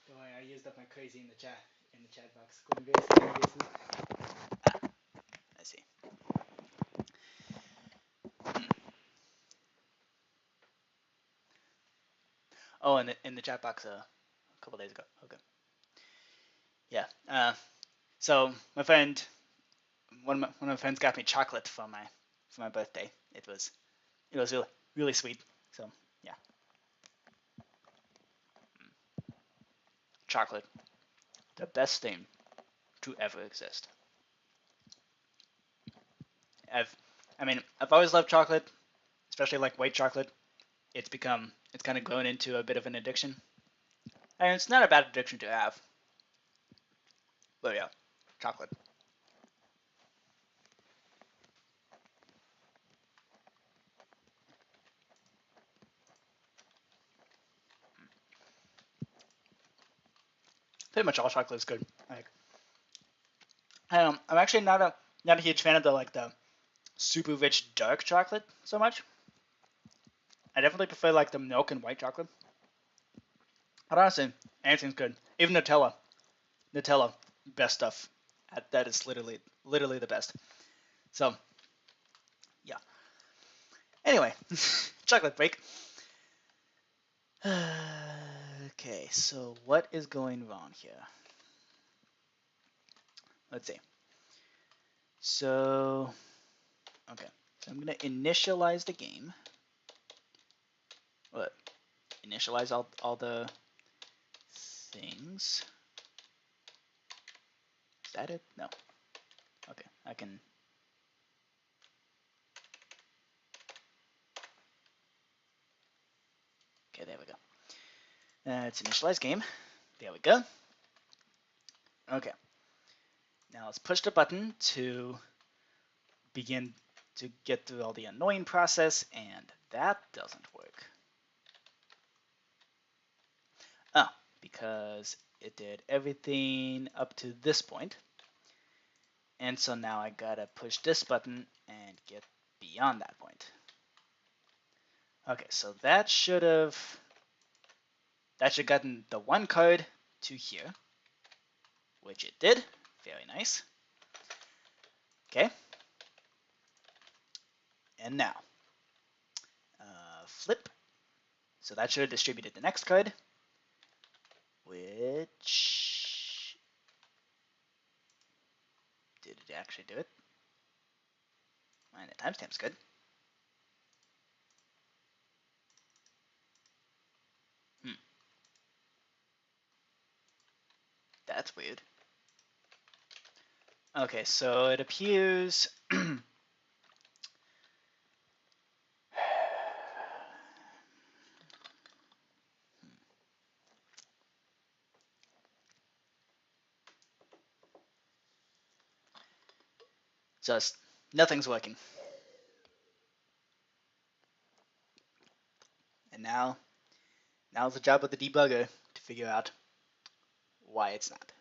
Don't worry, I used up my crazy in the chat box. I see. Oh, in the chat box a couple days ago. Okay. Yeah. So my friend, one of my friends got me chocolate for my birthday. It was really sweet. So yeah. Chocolate, the best thing to ever exist. I've always loved chocolate, especially like white chocolate. It's kind of grown into a bit of an addiction, and it's not a bad addiction to have. But yeah, chocolate. Pretty much all chocolate is good. Like, I'm actually not a huge fan of the super rich dark chocolate so much. I definitely prefer like the milk and white chocolate. But honestly, anything's good. Even Nutella. Nutella, best stuff. That is literally the best. So, yeah. Anyway, chocolate break. Okay, so what is going wrong here? Let's see. So, okay. So I'm going to initialize the game. What? Initialize all the things. Is that it? No. Okay, I can. Okay, there we go. It's initialize game. There we go. Okay. Now let's push the button to begin to get through all the annoying process, and that doesn't work. Oh, because it did everything up to this point. And so now I gotta push this button and get beyond that point. Okay, so that should gotten the one card to here, which it did. Very nice. Okay. And now, flip. So that should have distributed the next card, which did it actually do it? And the timestamp's good. That's weird. Okay, so it appears. Just nothing's working. And now's the job of the debugger to figure out why it's not.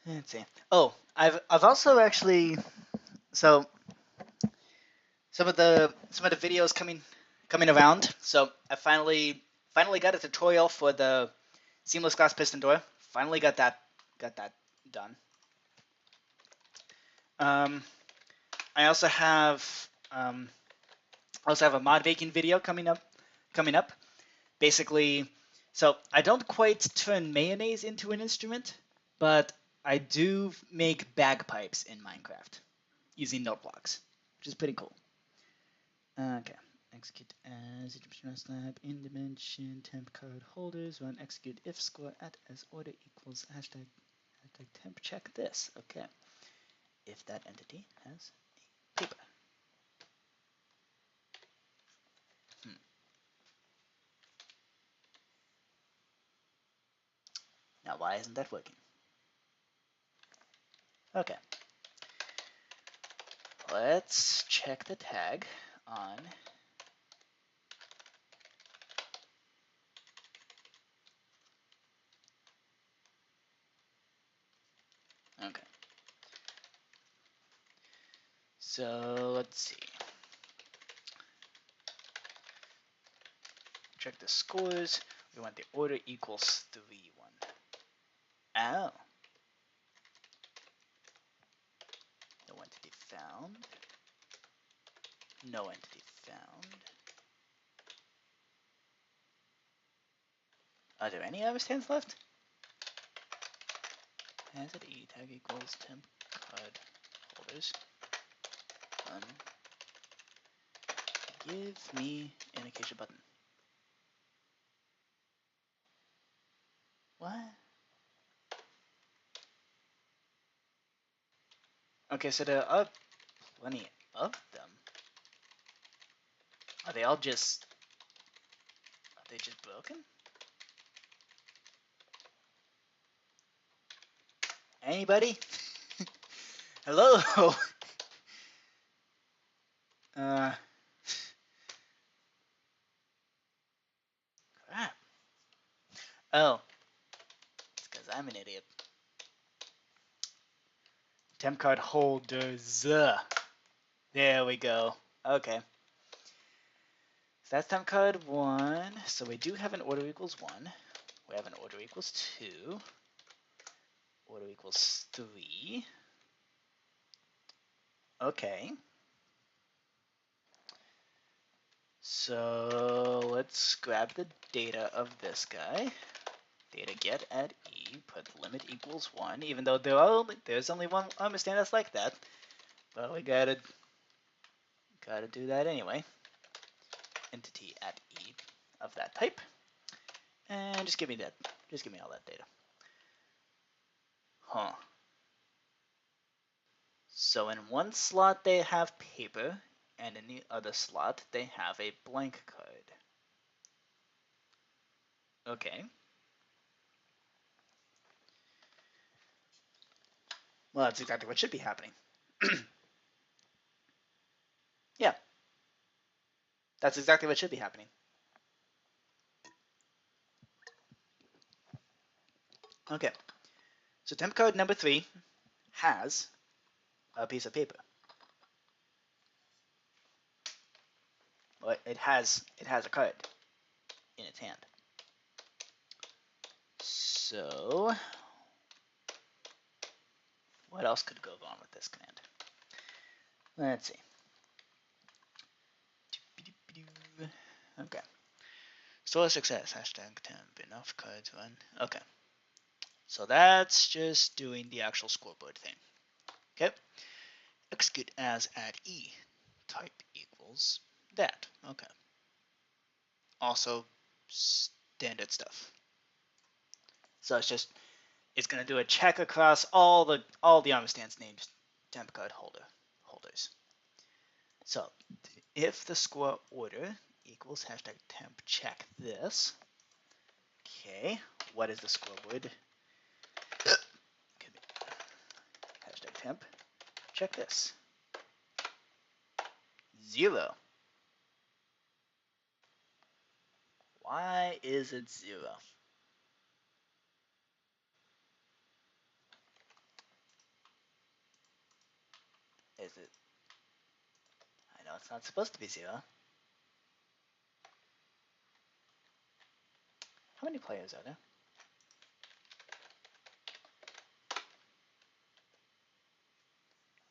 Let's see. Oh, I've also actually so some of the videos coming around. So I finally got a tutorial for the seamless glass piston door. Finally got that done. I also have a mod making video coming up. Basically, so I don't quite turn mayonnaise into an instrument, but I do make bagpipes in Minecraft using note blocks, which is pretty cool. Okay. Execute as Egyptian Ratslap in dimension temp card holders. Run execute if score at as order equals hashtag temp check this. Okay. If that entity has a paper. Now why isn't that working? Okay. Let's check the tag on okay. So let's see. Check the scores. We want the order equals 3, 1. Oh. No entity found. No entity found. Are there any other stands left? Hazard E tag equals temp card holders. Give me an acacia button. What? Okay, so there are plenty of them. Are they all just... Are they just broken? Anybody? Hello? Crap. Oh, it's because I'm an idiot. Temp card holders. There we go. Okay. So that's temp card 1. So we do have an order equals 1. We have an order equals 2. Order equals 3. Okay. So let's grab the data of this guy. Data get at E, put limit equals 1, even though there's only one understand that's like that. But we gotta do that anyway. Entity at E of that type. And just give me that. Just give me all that data. Huh. So in one slot they have paper, and in the other slot they have a blank card. Okay. Well, that's exactly what should be happening. Yeah. That's exactly what should be happening. Okay. So temp card number 3 has a piece of paper. Well, it has a card in its hand. So what else could go wrong with this command? Let's see. Okay. Store success, hashtag temp, enough cards run. Okay. So that's just doing the actual scoreboard thing. Okay. Execute as at E. Type equals that. Okay. Also standard stuff. So it's gonna do a check across all the understands names temp card holders. So if the score order equals hashtag temp check this. Okay, what is the scoreboard? Hashtag temp check this. 0. Why is it 0? Is it? I know it's not supposed to be 0. How many players are there?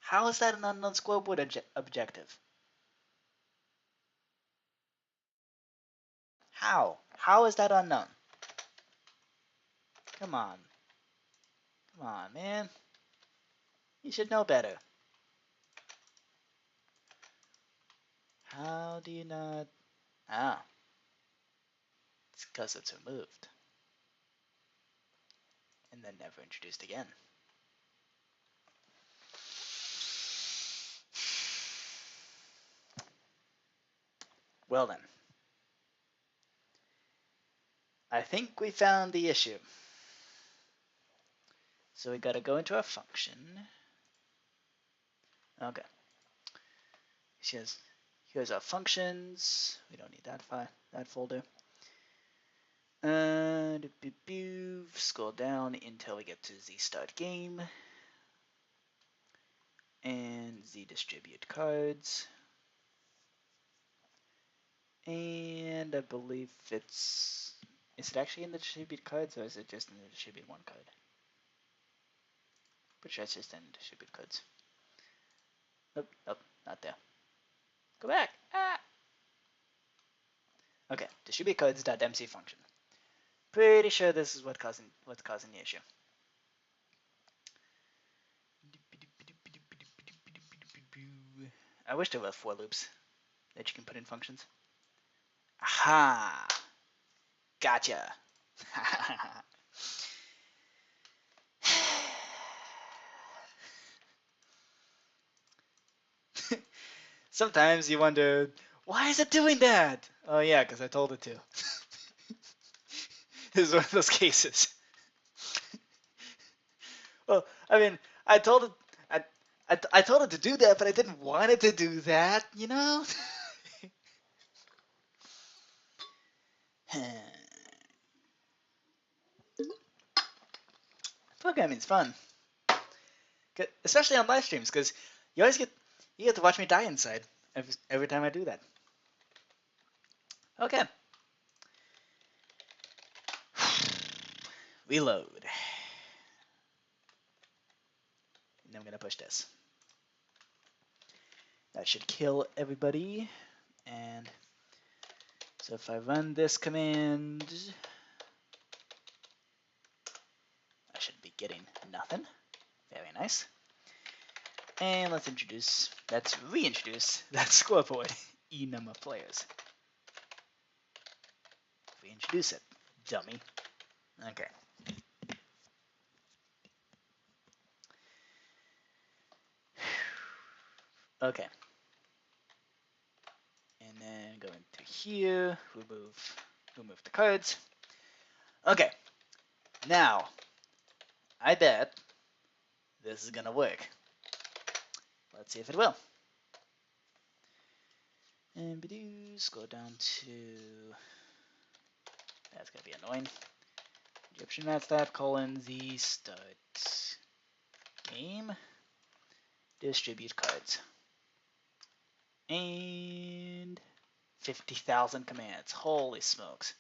How is that an unknown scoreboard objective? How? How is that unknown? Come on. Come on, man. You should know better. How do you not? Ah. It's because it's removed. And then never introduced again. Well then. I think we found the issue. So we gotta go into our function. Okay. Here's our functions. We don't need that folder. Scroll down until we get to Z start game and Z distribute cards. And I believe is it actually in the distribute cards or is it just in the distribute 1 card? Pretty sure it's just in distribute cards. Nope, not there. Go back. Ah. Okay, distribute cards.mc function. Pretty sure this is what's causing the issue. I wish there were for loops that you can put in functions. Aha! Gotcha! Sometimes you wonder, why is it doing that? Oh yeah, because I told it to. This is one of those cases. Well, I mean, I told it, I told it to do that, but I didn't want it to do that, you know? Programming's fun, especially on live streams, because you get to watch me die inside every time I do that. Okay. Reload. And then I'm gonna push this. That should kill everybody. And so if I run this command, I should be getting nothing. Very nice. And let's reintroduce that scoreboard. E number of players. Reintroduce it, dummy. Okay. Okay. And then go into here, remove the cards. Okay. Now, I bet this is gonna work. Let's see if it will. And go down to, that's gonna be annoying. Egyptian Ratslap, Z start game, distribute cards. And 50,000 commands. Holy smokes.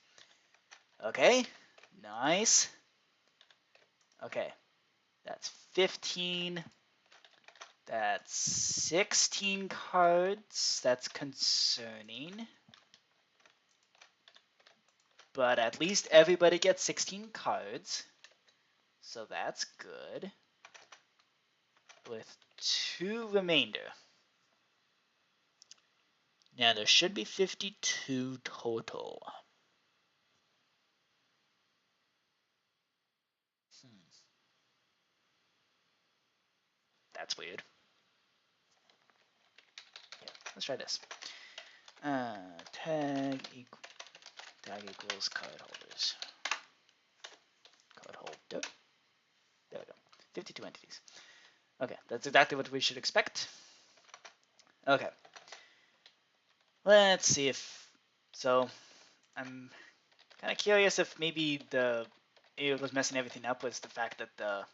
Okay, nice. Okay, that's 15. That's 16 cards. That's concerning. But at least everybody gets 16 cards. So that's good. With 2 remainder. Now there should be 52 total. That's weird. Yeah, let's try this. Tag equals card holders. Card holder. There we go. 52 entities. Okay, that's exactly what we should expect. Okay. Let's see if... So, I'm kind of curious if maybe it was messing everything up was the fact that the...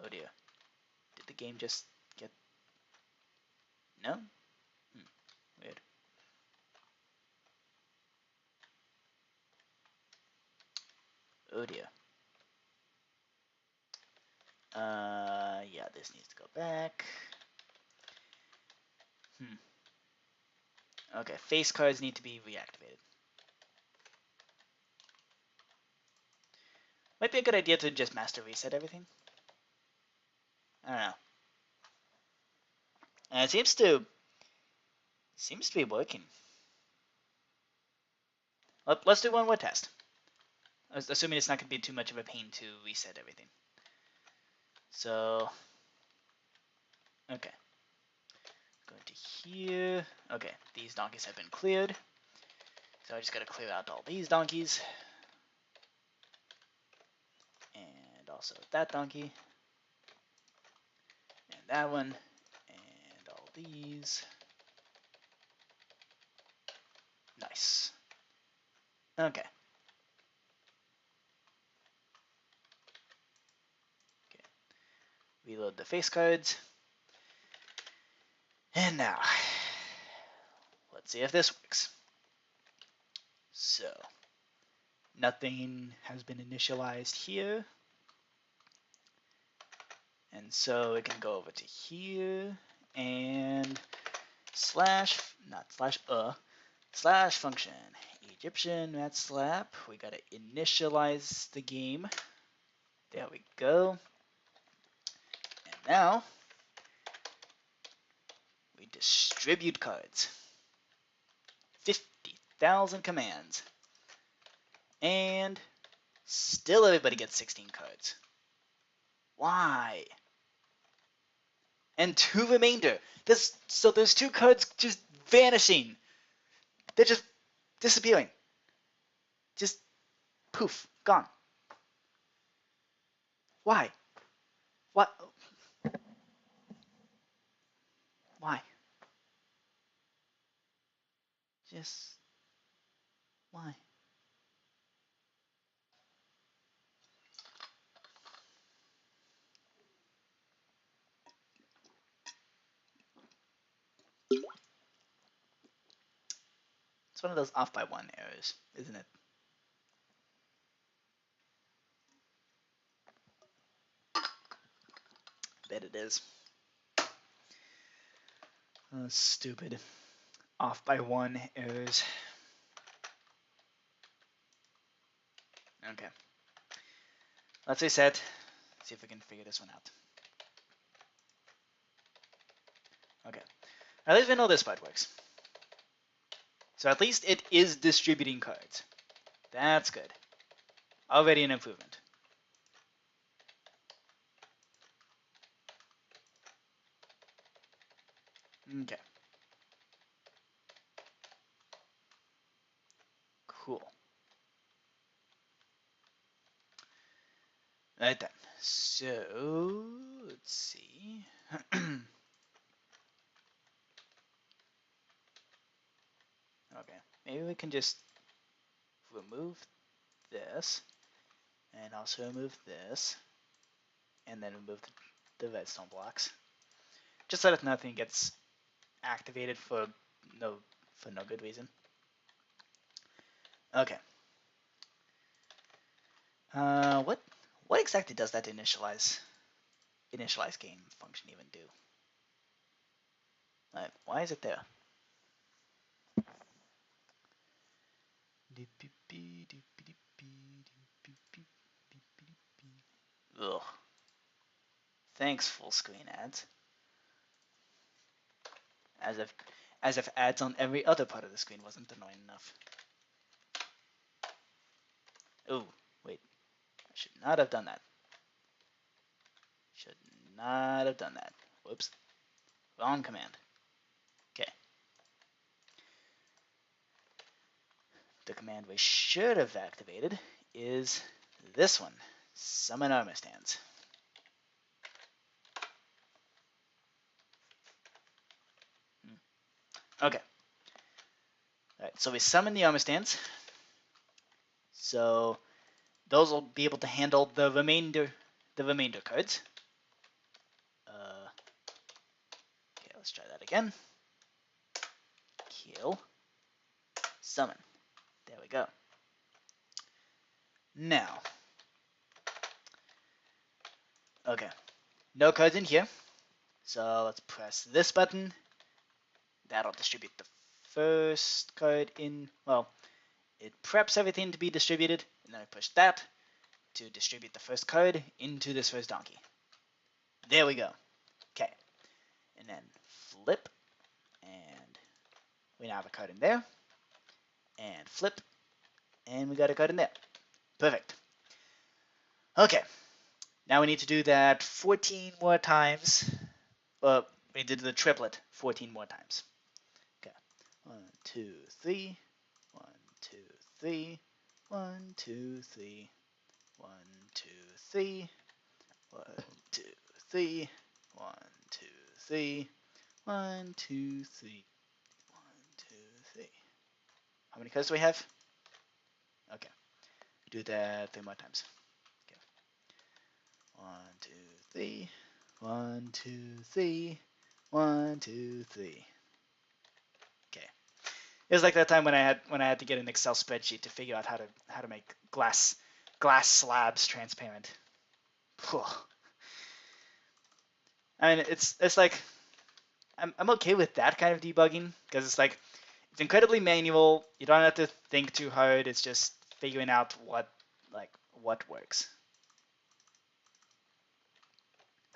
Oh dear. Did the game just get... No? Weird. Oh dear. Yeah, this needs to go back. Okay, face cards need to be reactivated. Might be a good idea to just master reset everything. I don't know. And it seems to be working. Let's do one more test. Assuming it's not going to be too much of a pain to reset everything. So, okay. Go into here. Okay, these donkeys have been cleared. So I just got to clear out all these donkeys. And also that donkey. And that one. And all these. Nice. Okay. Reload the face cards. And now, let's see if this works. So, nothing has been initialized here. And so we can go over to here and slash function Egyptian Ratslap. We gotta initialize the game. There we go. And now we distribute cards. 50,000 commands. And still everybody gets 16 cards. Why? and 2 remainder. So there's 2 cards just vanishing. They're just disappearing. Just poof, gone. Why? What? Why? Just why? It's one of those off by 1 errors, isn't it? Bet it is. Oh, stupid. Off by 1 errors. Okay. Let's reset. See if we can figure this one out. Okay. At least we know this part works. So at least it is distributing cards. That's good. Already an improvement. Okay. Cool. Right then. So, let's see. Okay. Maybe we can just remove this, and also remove this, and then remove the redstone blocks. Just so that nothing gets activated for no good reason. Okay. What exactly does that initialize game function even do? Why is it there? Ugh. Thanks, full screen ads. As if ads on every other part of the screen wasn't annoying enough. Oh, wait. I should not have done that. Should not have done that. Whoops. Wrong command. Okay. The command we should have activated is this one. Summon armor stands. Okay. Alright, so we summon the armor stands. So those will be able to handle the remainder cards. Okay, let's try that again. Kill. Summon. There we go. Now. Okay. No cards in here. So let's press this button. That'll distribute the first card in. Well, it preps everything to be distributed, and then I push that to distribute the first card into this first donkey. There we go. Okay. And then flip, and we now have a card in there. And flip, and we got a card in there. Perfect. Okay. Now we need to do that 14 more times. We did the triplet 14 more times. Okay. 1, 2, 3. 1, 2, 3. 1, 2, 3. 1, 2, 3. 1, 2, 3. 1, 2, 3. 1, 2, 3. 1, 2, 3. How many cards do we have? Okay. Do that 3 more times. Okay. 1, 2, 3. 1, 2, 3. 1, 2, 3. Okay. It was like that time when I had to get an Excel spreadsheet to figure out how to make glass slabs transparent. I mean, it's like I'm okay with that kind of debugging because it's like it's incredibly manual. You don't have to think too hard. It's just figuring out what works.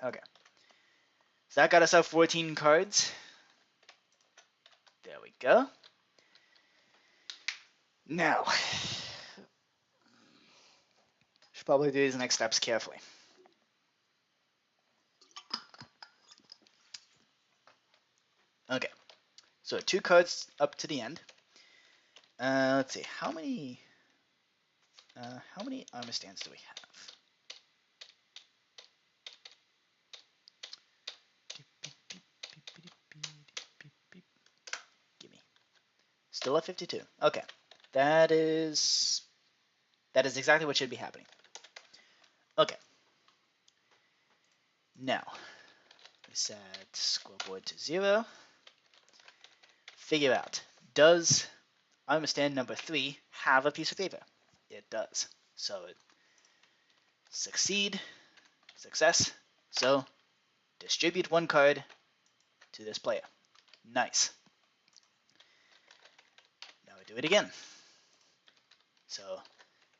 Okay. So that got us our 14 cards. There we go. Now, should probably do these next steps carefully. So 2 cards up to the end. Let's see, how many armor stands do we have? Gimme. Still at 52. Okay, that is exactly what should be happening. Okay. Now, we set scoreboard to 0. Figure out, does armor stand number 3 have a piece of paper? It does. So succeed, success. So distribute 1 card to this player. Nice. Now we do it again. So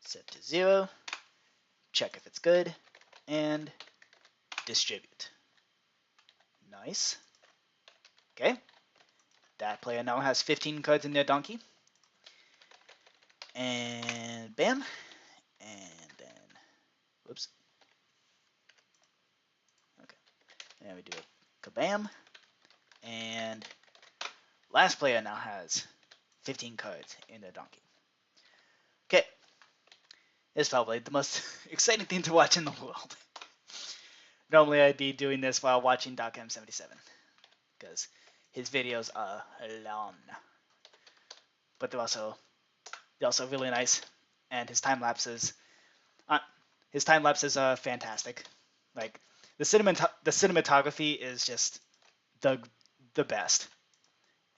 set to 0, check if it's good, and distribute. Nice. Okay. That player now has 15 cards in their donkey. And bam. And then, whoops. Okay. And we do a kabam. And last player now has 15 cards in their donkey. Okay. It's probably the most exciting thing to watch in the world. Normally I'd be doing this while watching DocM77, because his videos are long. But they're also really nice, and his time lapses are fantastic. Like the cinematography is just the best,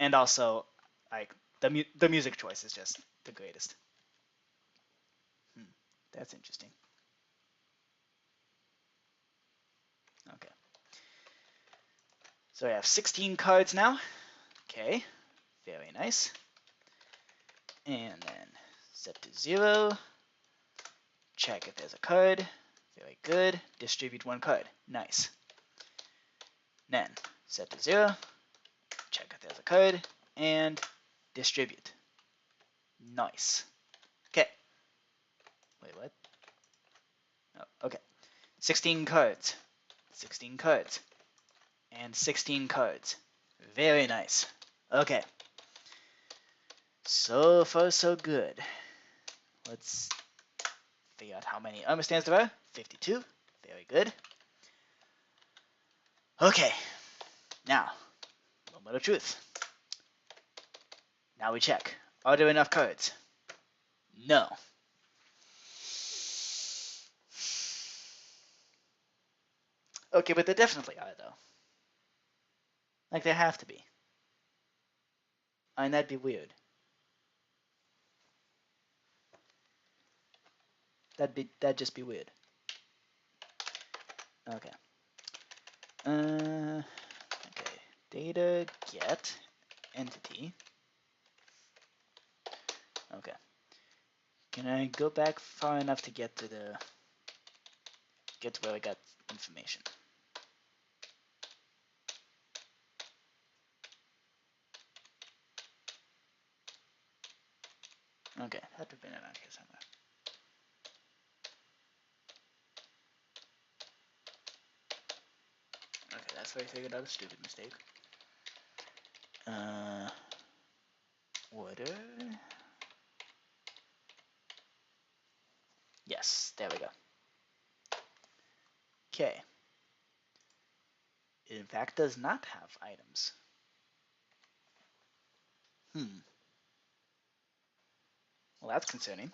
and also like the music choice is just the greatest. That's interesting. Okay. So I have 16 cards now. Okay, very nice. And then set to 0. Check if there's a card. Very good. Distribute 1 card. Nice. Then set to 0. Check if there's a card. And distribute. Nice. Okay. Wait, what? Oh, okay. 16 cards. 16 cards. And 16 cards. Very nice. Okay. So far, so good. Let's figure out how many armor stands there are. 52. Very good. Okay. Now, moment of truth. Now we check. Are there enough cards? No. Okay, but there definitely are, though. Like, there have to be. I mean, that'd be weird. That'd just be weird. Okay. Okay. Data get entity. Okay. Can I go back far enough to get to where I got information? Okay, had to have been around here somewhere. Okay, that's where I figured out a stupid mistake. Order. Yes, there we go. Okay. It in fact does not have items. Well, that's concerning.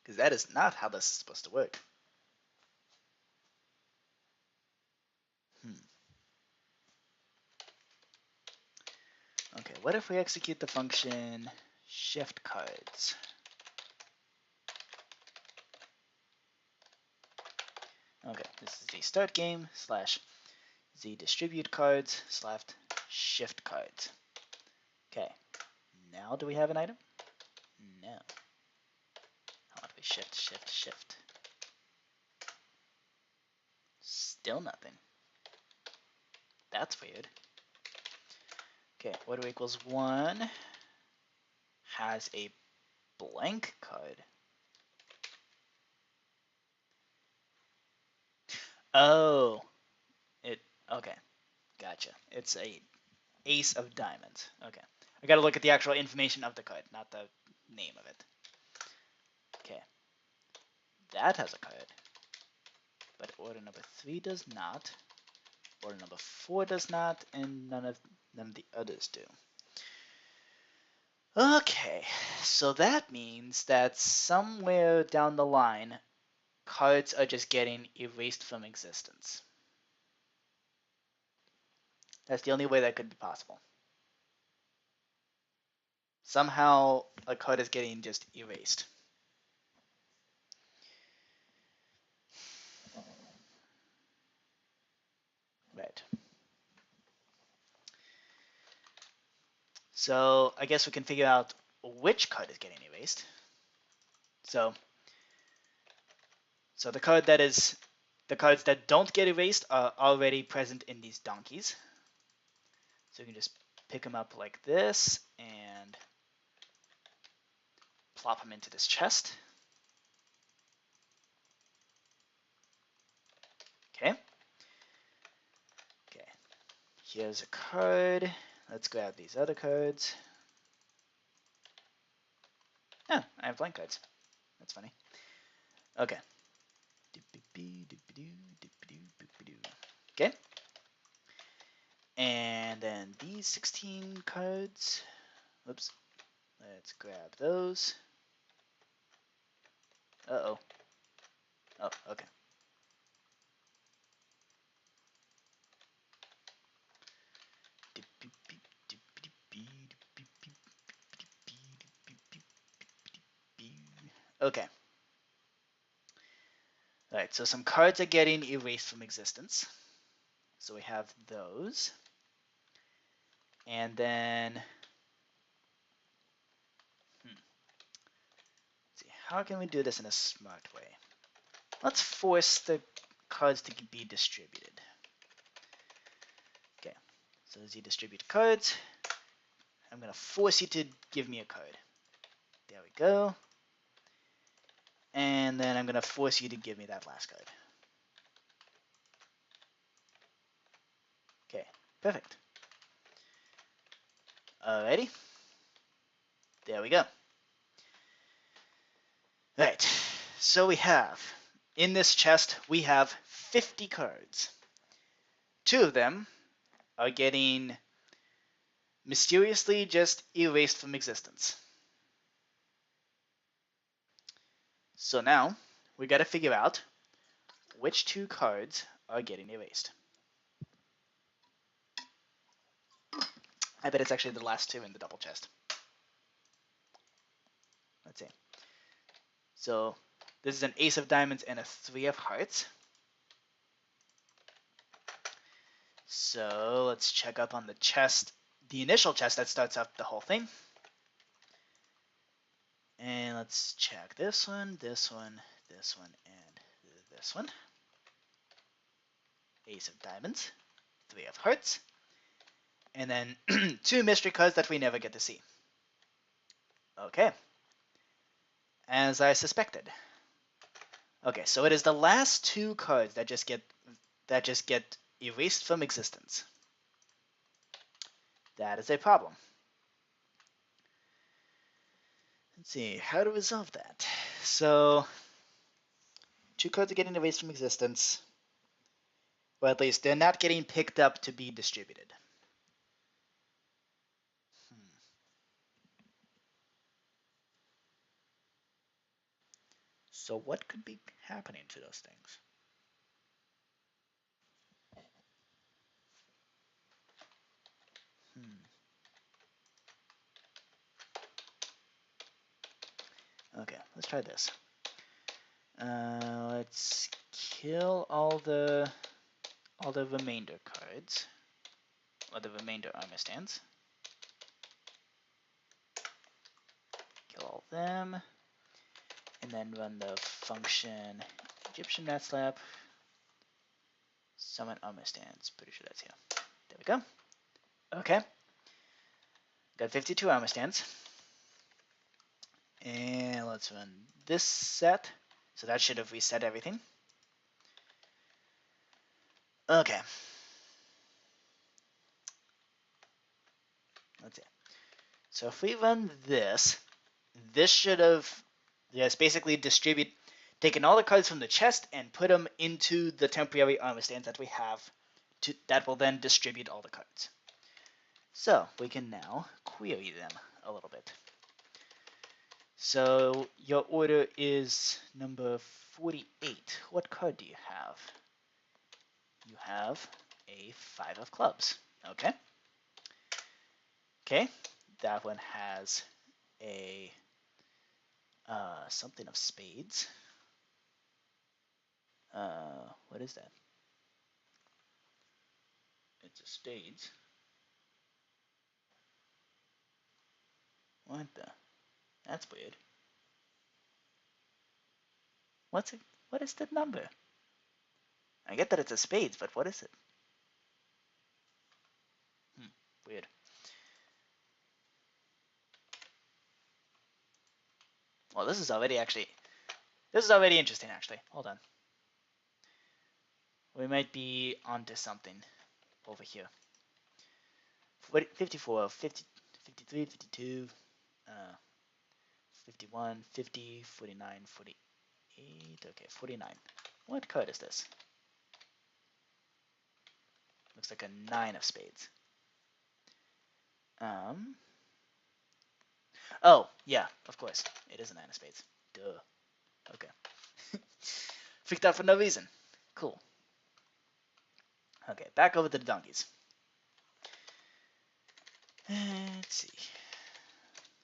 Because that is not how this is supposed to work. Okay, what if we execute the function shift cards? Okay, this is the start game / the distribute cards / shift cards. Okay, now do we have an item? No. How about we shift, shift, shift? Still nothing. That's weird. Okay, order equals 1 has a blank card. Oh, okay, gotcha. It's a ace of diamonds. Okay, I gotta look at the actual information of the card, not the name of it. Okay, that has a card, but order number 3 does not. Order number 4 does not, and none of the others do. Okay, so that means that somewhere down the line, cards are just getting erased from existence. That's the only way that could be possible. Somehow a card is getting just erased. Right. So I guess we can figure out which card is getting erased. So the cards that don't get erased are already present in these donkeys. So you can just pick them up like this and plop them into this chest. Okay. Okay. Here's a card. Let's grab these other cards. Yeah, I have blank cards. That's funny. Okay. Okay. And then these 16 cards. Oops. Let's grab those. Uh-oh. Oh, okay. Okay. Alright, so some cards are getting erased from existence. So we have those. And then, let's see, how can we do this in a smart way? Let's force the cards to be distributed. Okay, so as you distribute cards, I'm going to force you to give me a card. There we go. And then I'm going to force you to give me that last card. Okay, perfect. Alrighty. There we go. Right, so we have, in this chest, we have 50 cards. 2 of them are getting mysteriously just erased from existence. So now, we gotta figure out which 2 cards are getting erased. I bet it's actually the last 2 in the double chest. Let's see. So this is an ace of diamonds and a 3 of hearts. So let's check up on the chest, the initial chest that starts up the whole thing. And let's check this one, this one, this one, and this one. Ace of diamonds, 3 of hearts, and then 2 mystery cards that we never get to see. Okay. As I suspected. Okay, so it is the last 2 cards that just get erased from existence. That is a problem. Let's see, how to resolve that. So 2 cards are getting erased from existence. Or at least they're not getting picked up to be distributed. So what could be happening to those things? Okay, let's try this. Let's kill all the remainder cards, or the remainder armor stands. Kill all of them, and then run the function Egyptian Ratslap. Summon armor stands. Pretty sure that's here. There we go. Okay. Got 52 armor stands. And let's run this set. So that should have reset everything. Okay. Let's see. So if we run this, this should have just basically taken all the cards from the chest and put them into the temporary armor stands that we have that will then distribute all the cards. So we can now query them a little bit. So your order is number 48. What card do you have? You have a 5 of clubs. Okay. Okay. That one has a something of spades. What is that? It's a spades. What the? That's weird. What's it? What is the number? I get that it's a spades, but what is it? Weird. Well, this is already interesting, actually. Hold on. We might be onto something over here. 54, 50, 53, 52, 51, 50, 49, 48. Okay, 49. What card is this? Looks like a 9 of spades. Oh, yeah, of course. It is a 9 of spades. Duh. Okay. Freaked out for no reason. Cool. Okay, back over to the donkeys. Let's see.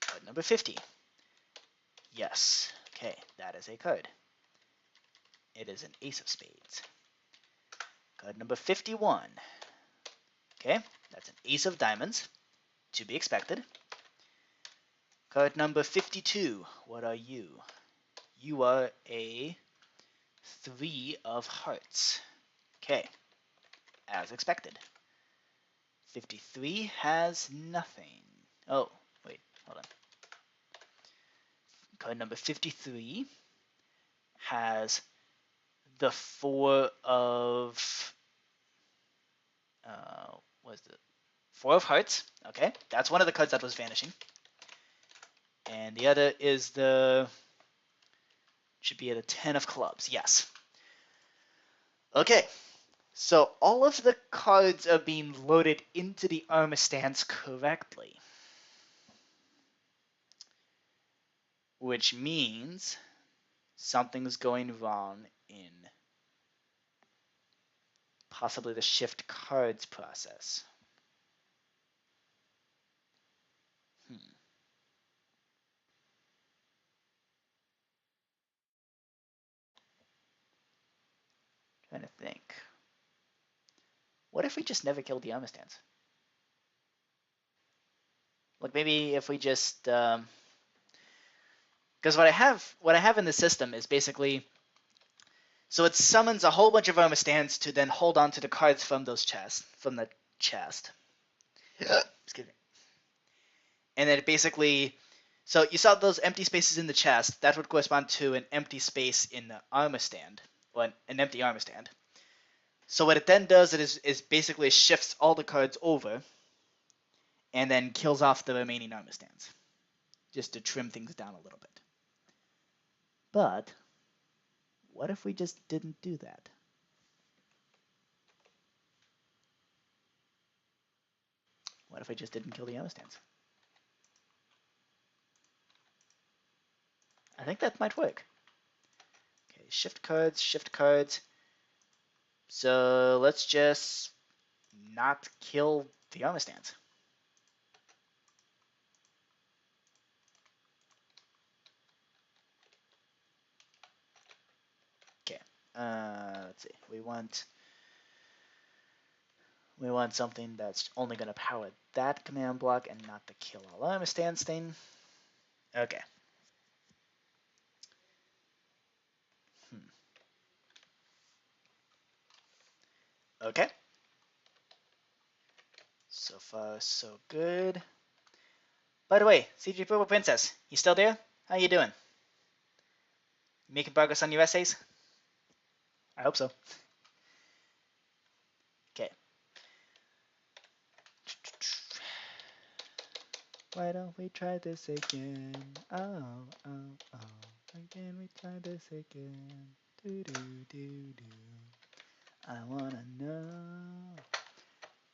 Card number 50. Yes. Okay, that is a card. It is an ace of spades. Card number 51. Okay, that's an ace of diamonds. To be expected. Card number 52. What are you? You are a 3 of hearts. Okay, as expected. 53 has nothing. Oh, wait, hold on. Card number 53 has the 4 of what is it? 4 of hearts. Okay, that's one of the cards that was vanishing. And the other is should be at a 10 of clubs. Yes. Okay, so all of the cards are being loaded into the armor stance correctly. Which means something's going wrong in possibly the shift cards process. Trying to think. What if we just never killed the armor stance? Like maybe if we just because what I have in the system is basically so it summons a whole bunch of armor stands to then hold on to the cards from the chest. Excuse me. And then it basically so you saw those empty spaces in the chest, that would correspond to an empty space in the armor stand, or an empty armor stand. So what it then does is basically shifts all the cards over and then kills off the remaining armor stands, just to trim things down a little bit. But what if we just didn't do that? What if I just didn't kill the armor stands? I think that might work. Okay, shift cards, shift cards. So let's just not kill the armor stands. Okay, let's see. We want something that's only going to power that command block and not the kill all armor stands thing. Okay. Okay. So far, so good. By the way, CG Purple Princess, you still there? How you doing? Making progress on your essays? I hope so. Why don't we try this again? Oh, oh, oh. Why can't we try this again? Do do do do. I wanna know.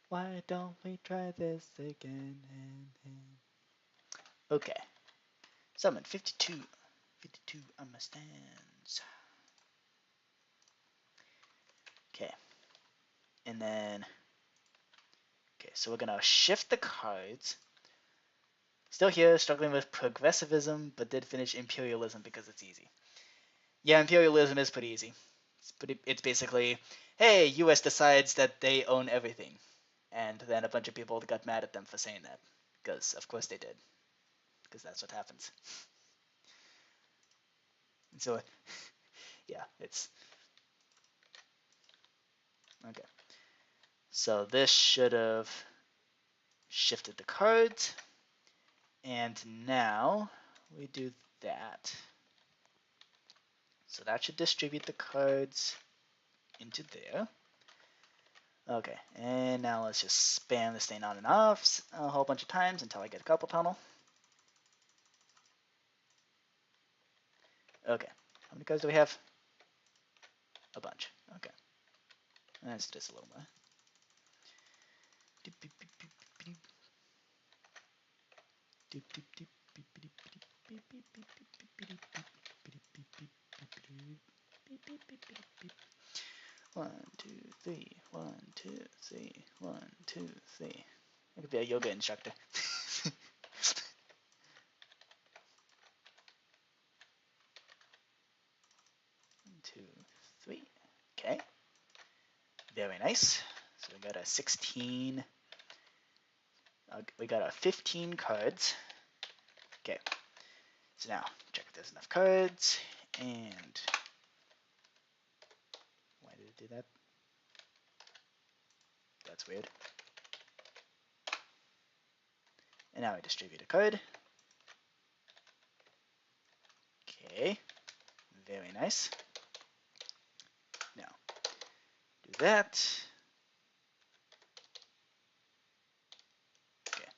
Why don't we try this again? Okay. Summon 52. 52 understands. Okay. And then, okay, so we're gonna shift the cards. Still here, struggling with progressivism, but did finish imperialism because it's easy. Yeah, imperialism is pretty easy. It's basically, hey, US decides that they own everything. And then a bunch of people got mad at them for saying that. Because, of course, they did. Because that's what happens. And so, yeah, it's... Okay. So this should have shifted the cards. And now we do that. So that should distribute the cards into there. Okay, and now let's just spam this thing on and off a whole bunch of times until I get a couple tunnel. Okay, how many cards do we have? A bunch. Okay, let's do this a little more. One, two, three. 1, 2, 3. 1, 2, 3. I could be a yoga instructor. 1, 2, 3. Okay. Very nice. So we got a 16. We got our 15 cards. Okay. So now check if there's enough cards. And why did it do that? That's weird. And now we distribute a card. Okay. Very nice. Now do that. Okay.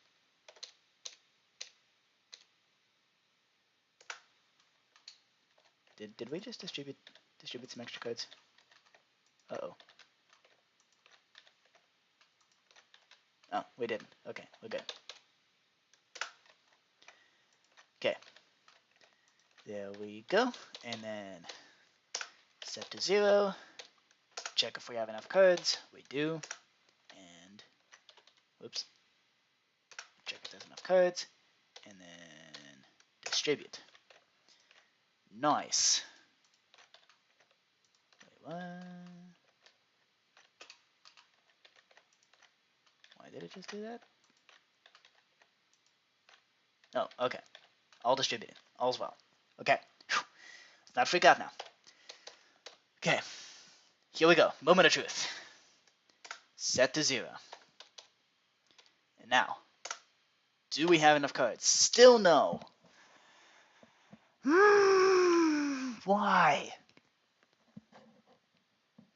Did we just distribute some extra cards? Uh-oh. Oh, we didn't. Okay, we're good. Okay. There we go. And then set to 0. Check if we have enough cards. We do. And, whoops. Check if there's enough cards. And then distribute. Nice. Wait, what? Why did it just do that? Oh, okay. All distributed. All's well. Okay. Let's not freak out now. Okay. Here we go. Moment of truth. Set to 0. And now, do we have enough cards? Still no. Why?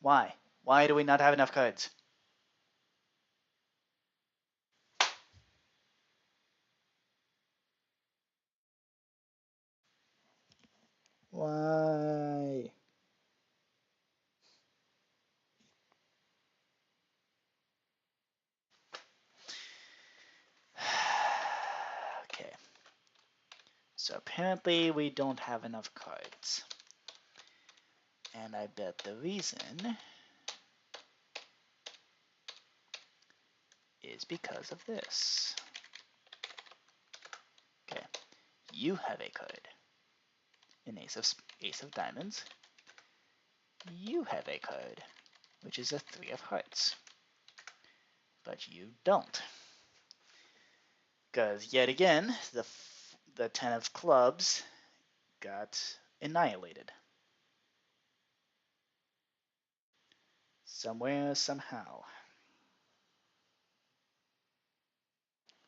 Why? Why do we not have enough cards? Why? Okay. So apparently we don't have enough cards. And I bet the reason is because of this. Okay. You have a card. An ace of diamonds. You have a card, which is a 3 of hearts. But you don't. Because yet again, the 10 of clubs got annihilated. Somewhere, somehow.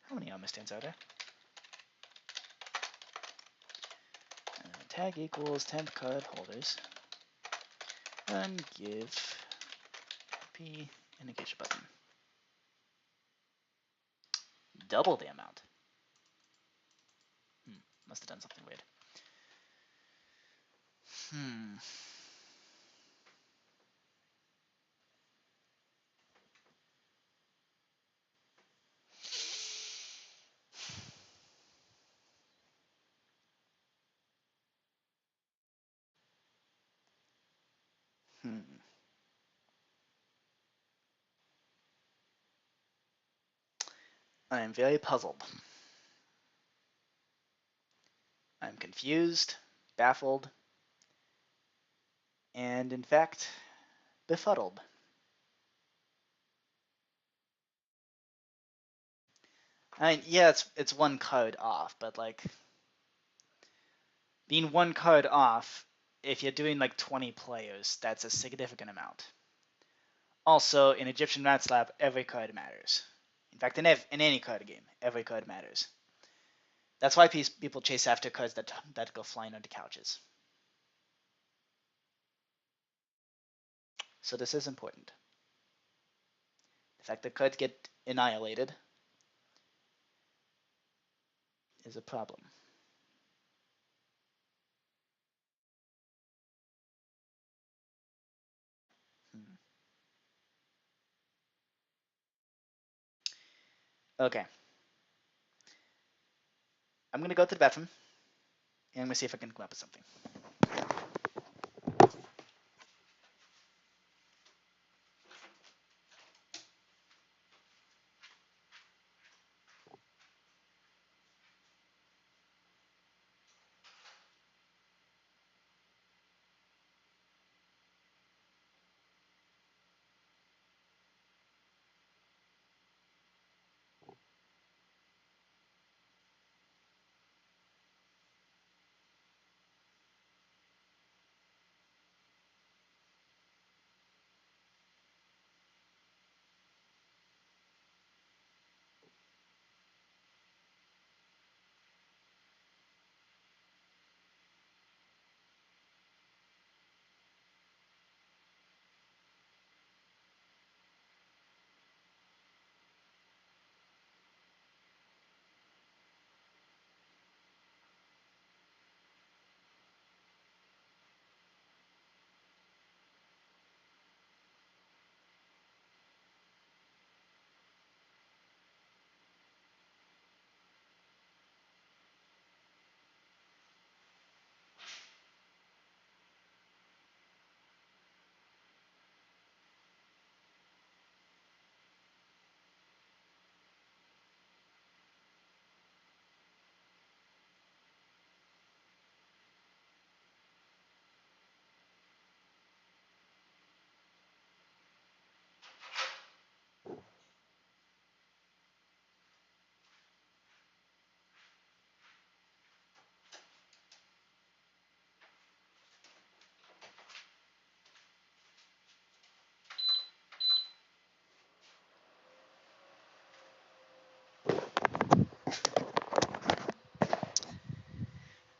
How many armor stands are there? Tag equals 10th card holders. And give P an engage button. Double the amount. Must have done something weird. Hmm. I am very puzzled. I'm confused, baffled, and in fact, befuddled. I mean, yeah, it's one card off, but like being one card off, if you're doing like 20 players, that's a significant amount. Also, in Egyptian Ratslap, every card matters. In fact, in any card game, every card matters. That's why people chase after cards that go flying onto couches. So this is important. The fact that cards get annihilated is a problem. Okay. I'm going to go to the bathroom, and I'm going to see if I can come up with something.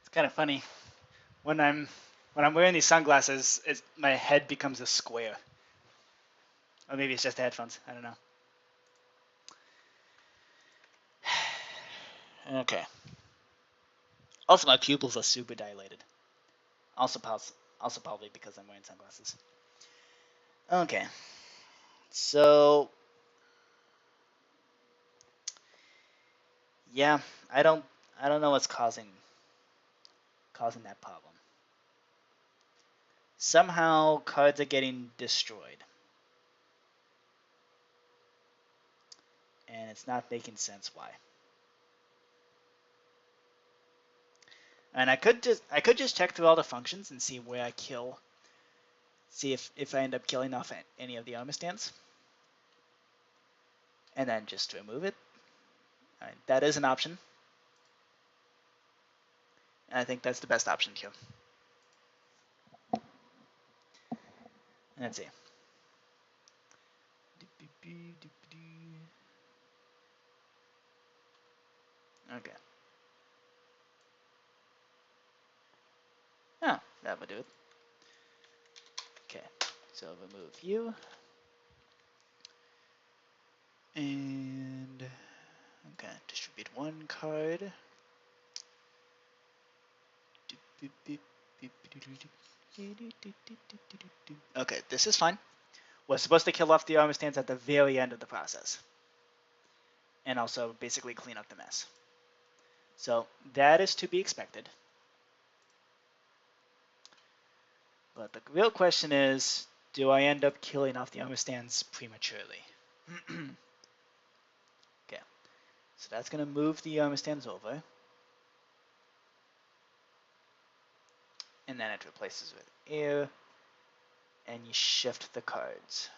It's kind of funny. When I'm wearing these sunglasses, my head becomes a square. Or maybe it's just the headphones. I don't know. Okay. Also, my pupils are super dilated. Also probably because I'm wearing sunglasses. Okay. So yeah, I don't know what's causing that problem. Somehow cards are getting destroyed. And it's not making sense why. And I could just check through all the functions and see where I kill. See if I end up killing off any of the armor stands. And then just remove it. Right, that is an option. And I think that's the best option here. Let's see. Okay. Oh, that would do it. Okay, so remove you. And okay, distribute one card. Okay, this is fine. We're supposed to kill off the armor stands at the very end of the process. And also basically clean up the mess. So that is to be expected. But the real question is, do I end up killing off the armor stands prematurely? Okay, so that's going to move the armor stands over. And then it replaces with air. And you shift the cards.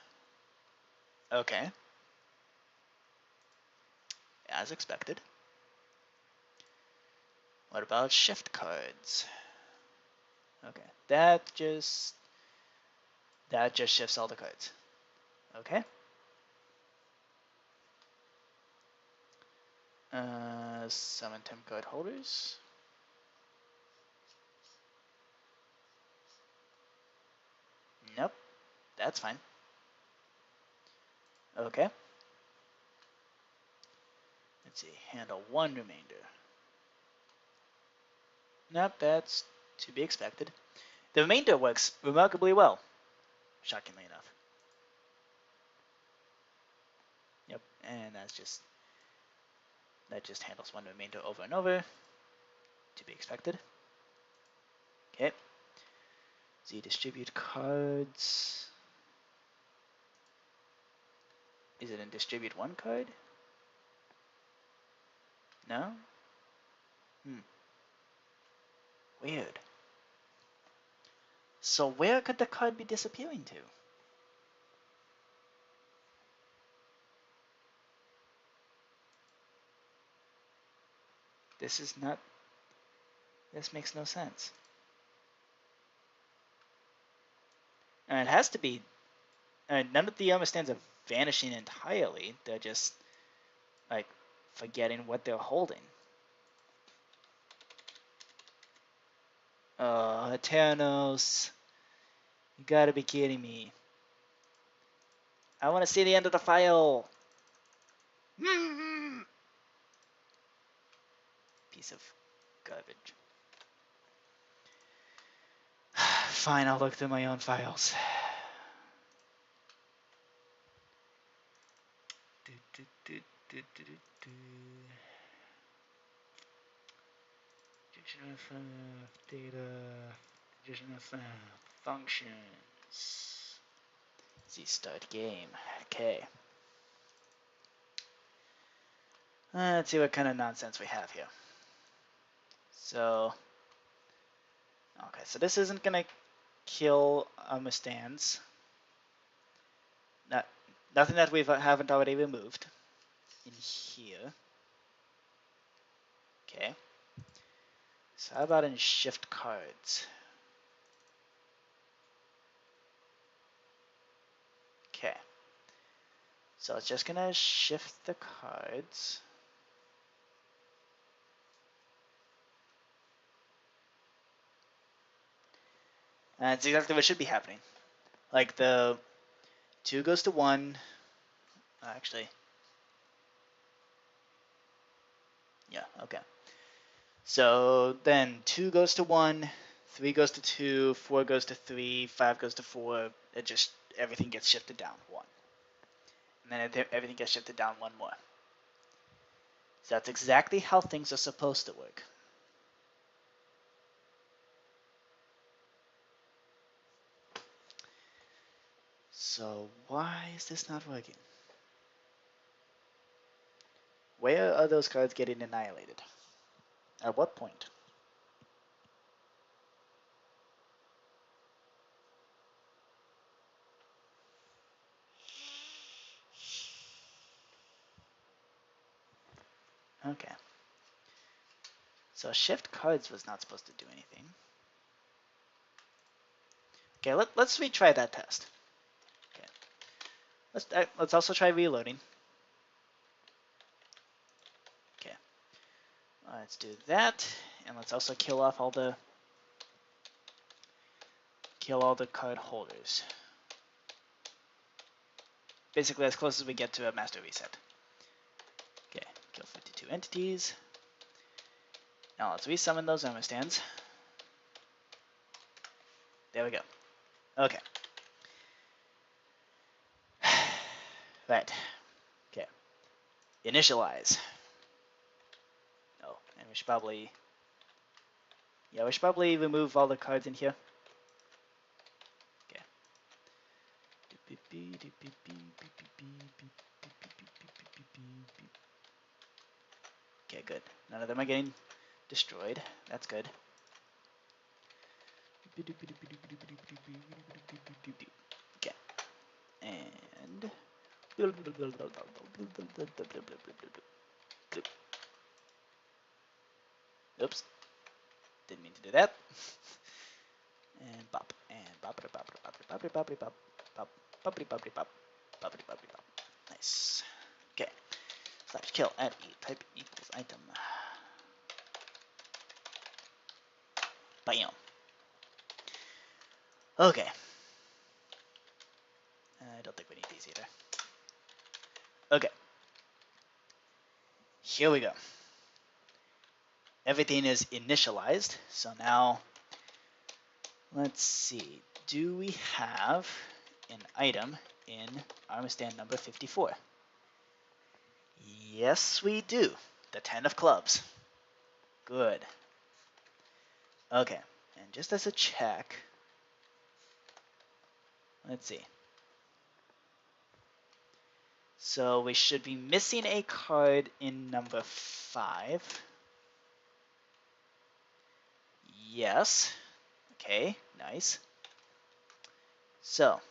Okay. As expected. What about shift cards? Okay, that just shifts all the cards. Okay. Summon temp card holders. Nope, that's fine. Okay. Let's see, handle one remainder. Nope, that's to be expected. The remainder works remarkably well, shockingly enough. Yep, and that just handles one remainder over and over, to be expected. Okay. Z distribute cards. Is it in distribute one card? No? Weird. So where could the card be disappearing to? This makes no sense. And it has to be, none of the armor stands are vanishing entirely. They're just, like, forgetting what they're holding. Oh, Eternos. You gotta be kidding me. I want to see the end of the file. Piece of garbage. Fine, I'll look through my own files. Data, functions. Z start game. Okay. Let's see what kind of nonsense we have here. So, okay, so this isn't gonna kill armor stands. Nothing that we haven't already removed in here. Okay. So how about in shift cards? Okay. So it's just gonna shift the cards. And it's exactly what should be happening. Like the 2 goes to 1. Actually. Yeah, okay. So then 2 goes to 1, 3 goes to 2, 4 goes to 3, 5 goes to 4. It just, everything gets shifted down 1. And then everything gets shifted down 1 more. So that's exactly how things are supposed to work. So why is this not working? Where are those cards getting annihilated? At what point? Okay. So shift cards was not supposed to do anything. Okay, let's retry that test. Okay. Let's also try reloading. Okay. Let's do that, and let's also kill off all the card holders. Basically, as close as we get to a master reset. Okay, kill 52 entities. Now let's resummon those armor stands. There we go. Okay. Right. Okay. Initialize. Oh, and we should probably... Yeah, we should probably remove all the cards in here. Okay. Okay, good. None of them are getting destroyed. That's good. Okay. And... Oops. Didn't mean to do that. And bop. And boppity boppity boppity boppity boppity bop. Bop. Boppity boppity bop. Boppity boppity bop. Nice. Okay. Slash kill at e type equals item. Bam. Okay. I don't think we need these either. Okay. Here we go. Everything is initialized. So now, let's see. Do we have an item in armor stand number 54? Yes, we do. The 10 of clubs. Good. Okay. And just as a check, let's see. So we should be missing a card in number 5. Yes. Okay, nice. So,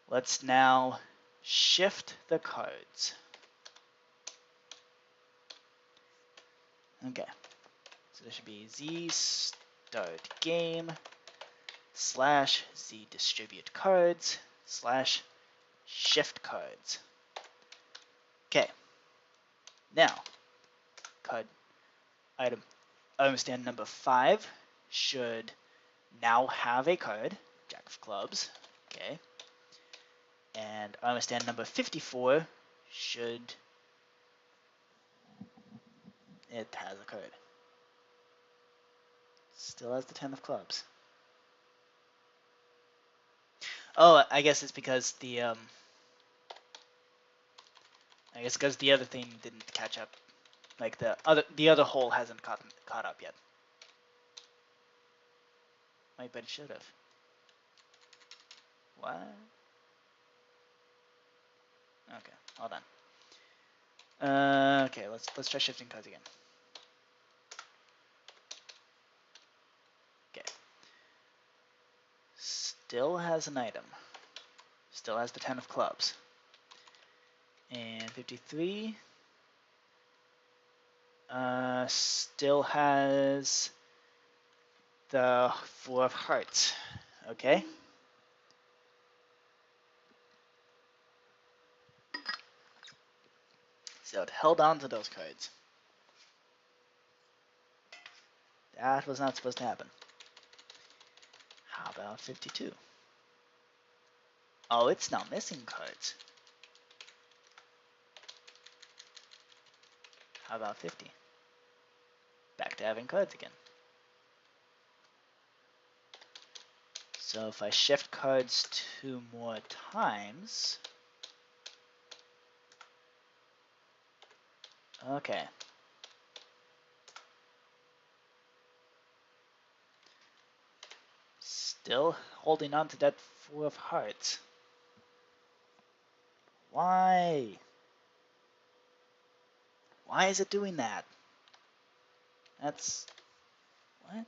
let's now shift the cards. Okay. So there should be Z start game / Z distribute cards / shift cards. Okay. Now, card item stand number 5 should now have a card, Jack of Clubs. Okay. And armor stand number 54 should... It has a card. Still has the 10 of clubs. Oh, I guess it's because the I guess because the other thing didn't catch up. Like the other hole hasn't caught up yet. Wait, but it should have. What? Okay, hold on. Okay, let's try shifting cards again. Okay. Still has an item. Still has the 10 of clubs. And 53. Still has the 4 of hearts. Okay. So it held on to those cards. That was not supposed to happen. How about 52? Oh, it's now missing cards. How about 50? Back to having cards again. So if I shift cards 2 more times... Okay. Still holding on to that 4 of hearts. Why? Why is it doing that? That's... What?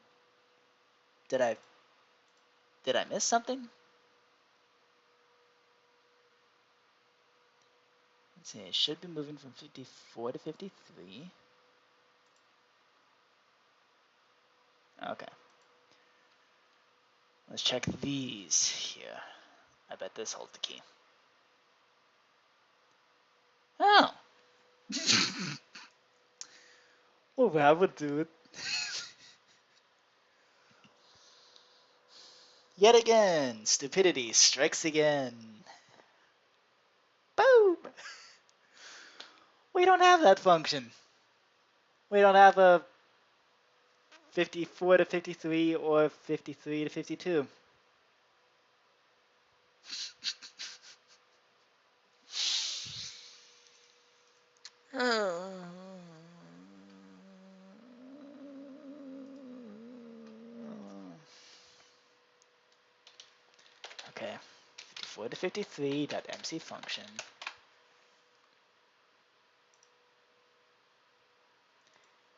Did I miss something? Let's see, it should be moving from 54 to 53. Okay. Let's check these here. I bet this holds the key. Oh! Well, that would do it. Yet again, stupidity strikes again. Boom! We don't have that function. We don't have a 54 to 53 or 53 to 52. Okay, 54 to 53 dot MC function.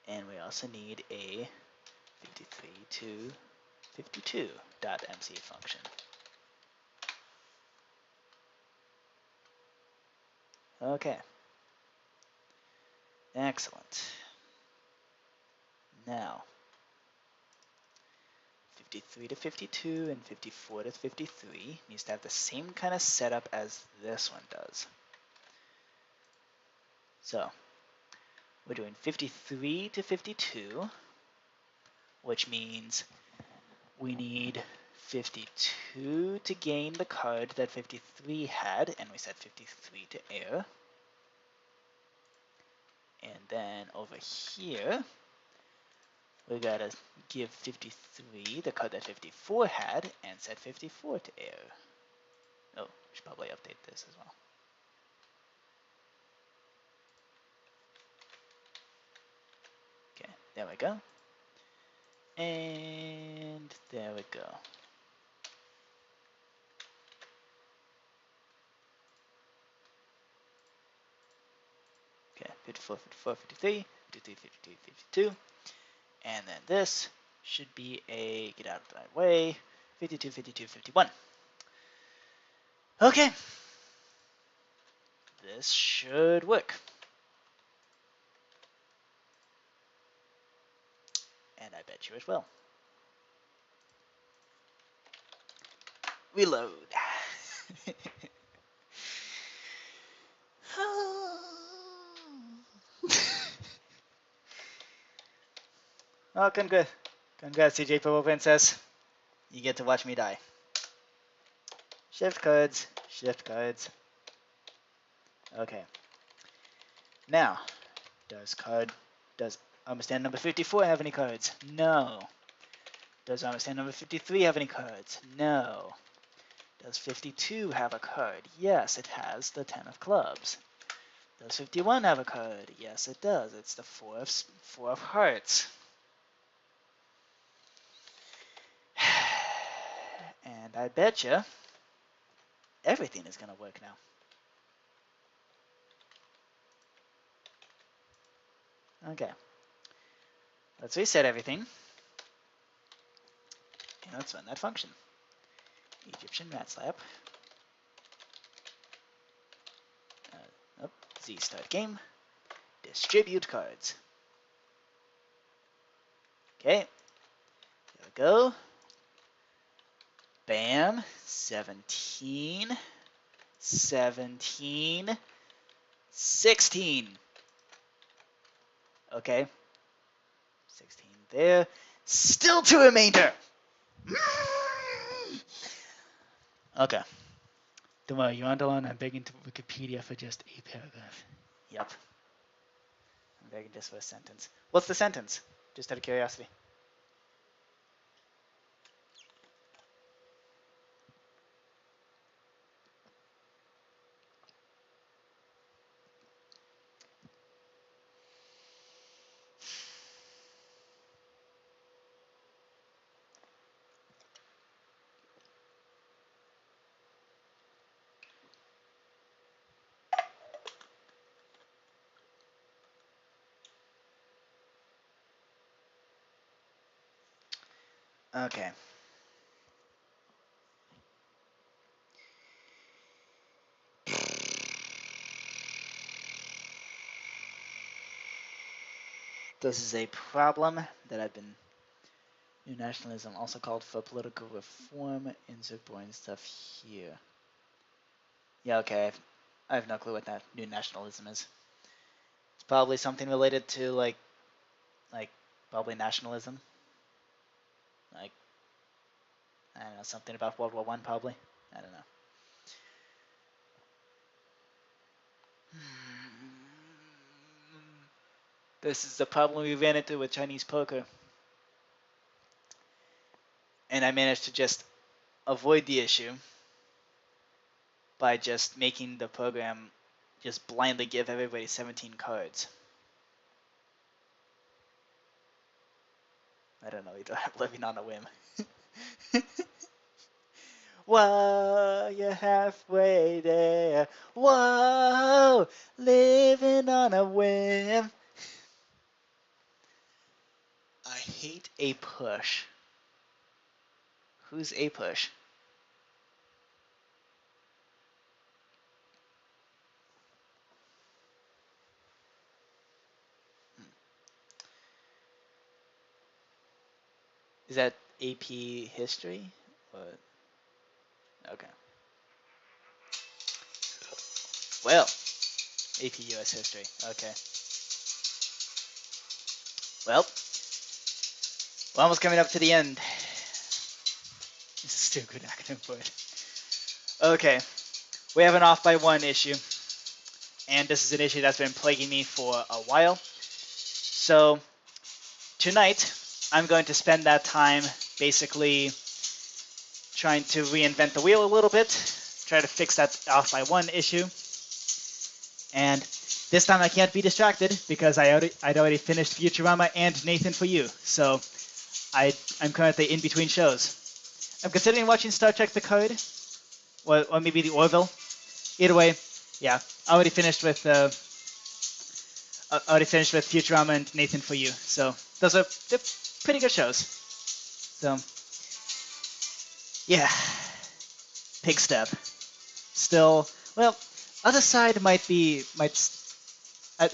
And we also need a 53 to 52 dot MC function. Okay. Excellent. Now, 53 to 52 and 54 to 53 needs to have the same kind of setup as this one does. So, we're doing 53 to 52, which means we need 52 to gain the card that 53 had, and we set 53 to air. And then over here, we gotta give 53 the card that 54 had, and set 54 to air. Oh, we should probably update this as well. Okay, there we go. And there we go. Okay, 54, 54, 53, 53, 53, 52. And then this should be a, get out of my way, 52, 52, 51. Okay. This should work. And I bet you it will. Reload. Oh, congrats, CJ Purple Princess. You get to watch me die. Shift cards, shift cards. Okay. Now, does armor stand number 54 have any cards? No. Does armor stand number 53 have any cards? No. Does 52 have a card? Yes, it has the 10 of clubs. Does 51 have a card? Yes, it does. It's the four of hearts. And I betcha everything is going to work now. Okay. Let's reset everything. And let's run that function. Egyptian Ratslap. Z start game. Distribute cards. Okay. There we go. Bam. 17. 17. 16. Okay. 16 there. Still 2 remainder. Okay. Don't worry, you're on the line. I'm begging to Wikipedia for just a paragraph. Yep. I'm begging just for a sentence. What's the sentence? Just out of curiosity. Okay. This is a problem that I've been... New nationalism, also called for political reform, insert boring stuff here. Yeah, okay. I have no clue what that new nationalism is. It's probably something related to like probably nationalism. Like, I don't know, something about World War I probably. I don't know. This is the problem we ran into with Chinese poker. And I managed to just avoid the issue by just making the program just blindly give everybody 17 cards. I don't know, either. I'm living on a whim. Whoa, you're halfway there. Whoa, living on a whim. I hate a push. Who's a push? Is that AP history? Or... Okay. Well, AP US history. Okay. Well, we're almost coming up to the end. This is still a good acronym for it. Okay. We have an off by 1 issue. And this is an issue that's been plaguing me for a while. So, tonight, I'm going to spend that time basically trying to reinvent the wheel a little bit, try to fix that off by 1 issue. And this time I can't be distracted because I'd already finished Futurama and Nathan for You. So I'm currently in between shows. I'm considering watching Star Trek Picard, or maybe the Orville. Either way, yeah, I already finished with Futurama and Nathan for You. So they're pretty good shows. So yeah, Pig Step. Still, well, Other Side I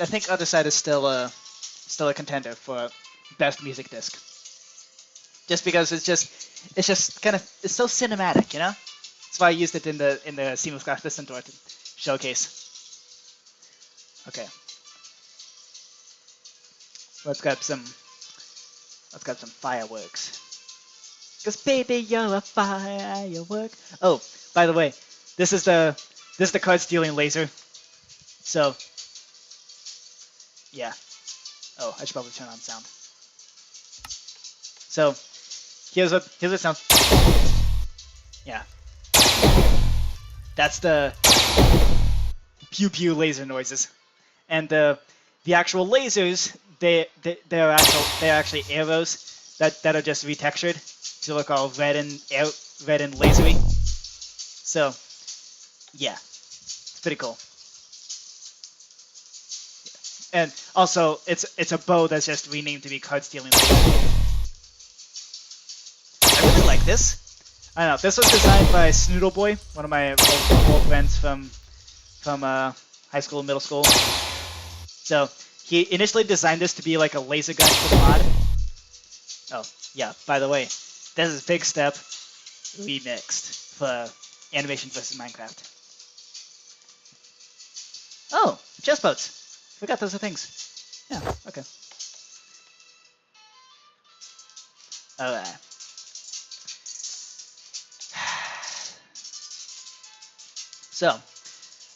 think Other Side is still a contender for best music disc. Just because it's just kind of, it's so cinematic, you know? That's why I used it in the Seamless Glass Listen Door to showcase. Okay. Let's grab some fireworks. Cause baby, you're a firework. Oh, by the way, this is the card stealing laser. So, yeah. Oh, I should probably turn on sound. So, here's what sounds. Yeah. That's the pew pew laser noises, and the actual lasers they're actually arrows that are just retextured to look all red and lasery. So, yeah, it's pretty cool. And also, it's a bow that's just renamed to be card stealing. I really like this. I don't know. This was designed by Snoodle Boy, one of my old friends from high school and middle school. So he initially designed this to be like a laser gun for the mod. Oh yeah. By the way, this is Big Step remixed for Animation vs Minecraft. Oh, chest boats. Forgot those are things. Yeah. Okay. Alright. So,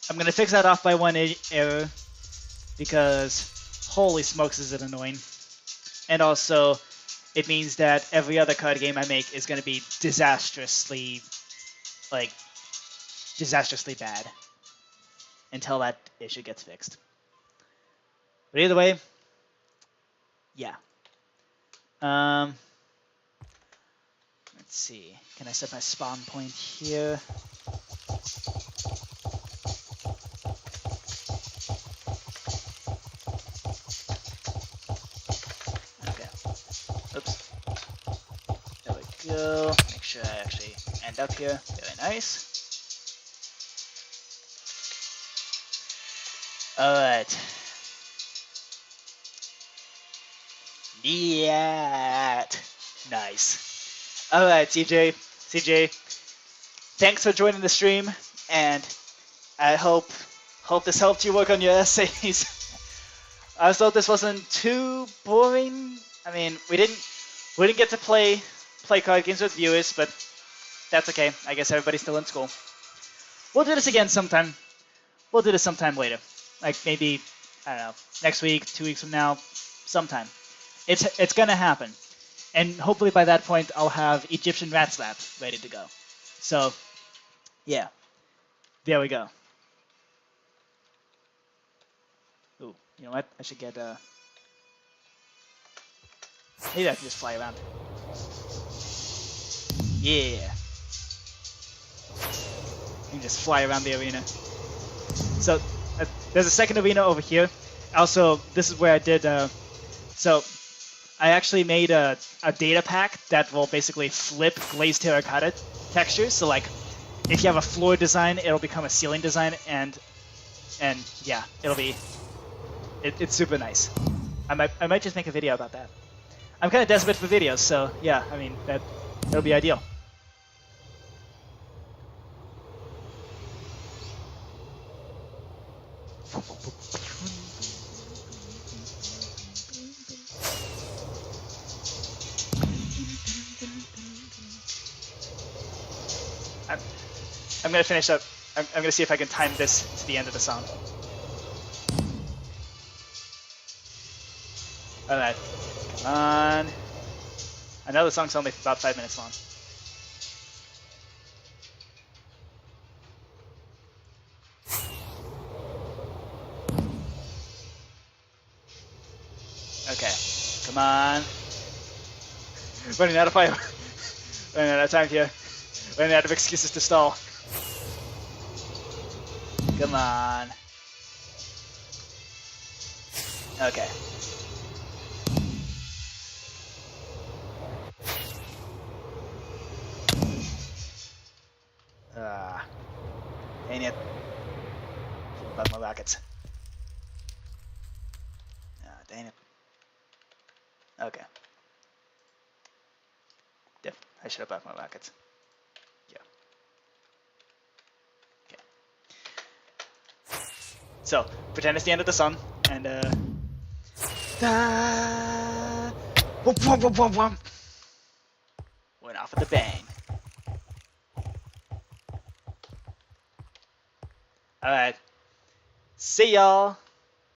I'm going to fix that off by 1 error because holy smokes is it annoying. And also, it means that every other card game I make is going to be disastrously bad until that issue gets fixed. But either way, yeah. Let's see. Can I set my spawn point here? Okay. Oops. There we go. Make sure I actually end up here. Very nice. Alright. Yeah. Nice. Alright, CJ, thanks for joining the stream, and I hope this helped you work on your essays. I just hope this wasn't too boring. I mean, we didn't get to play card games with viewers, but that's okay. I guess everybody's still in school. We'll do this again sometime. We'll do this sometime later, like maybe, I don't know, next week, 2 weeks from now, sometime. It's gonna happen. And hopefully by that point, I'll have Egyptian Ratslap ready to go. So, yeah. There we go. Ooh, you know what? I should get maybe I can just fly around. Yeah. You can just fly around the arena. So there's a second arena over here. Also, this is where I did. So I actually made a data pack that will basically flip glazed terracotta textures. So like, if you have a floor design, it'll become a ceiling design, and yeah, it'll be. It's super nice. I might just make a video about that. I'm kind of desperate for videos, so yeah, I mean that'll be ideal. I'm gonna finish up. I'm gonna see if I can time this to the end of the song. Alright. Come on. I know the song's only about 5 minutes long. Okay. Come on. Running out of fire. Running out of time here. Running out of excuses to stall. Come on. Okay. Dang it. About my rockets. Dang it. Okay. Yep, I should have bought my rockets. Yeah. Okay. So, pretend it's the end of the song, and went off with a bang. Alright. See y'all.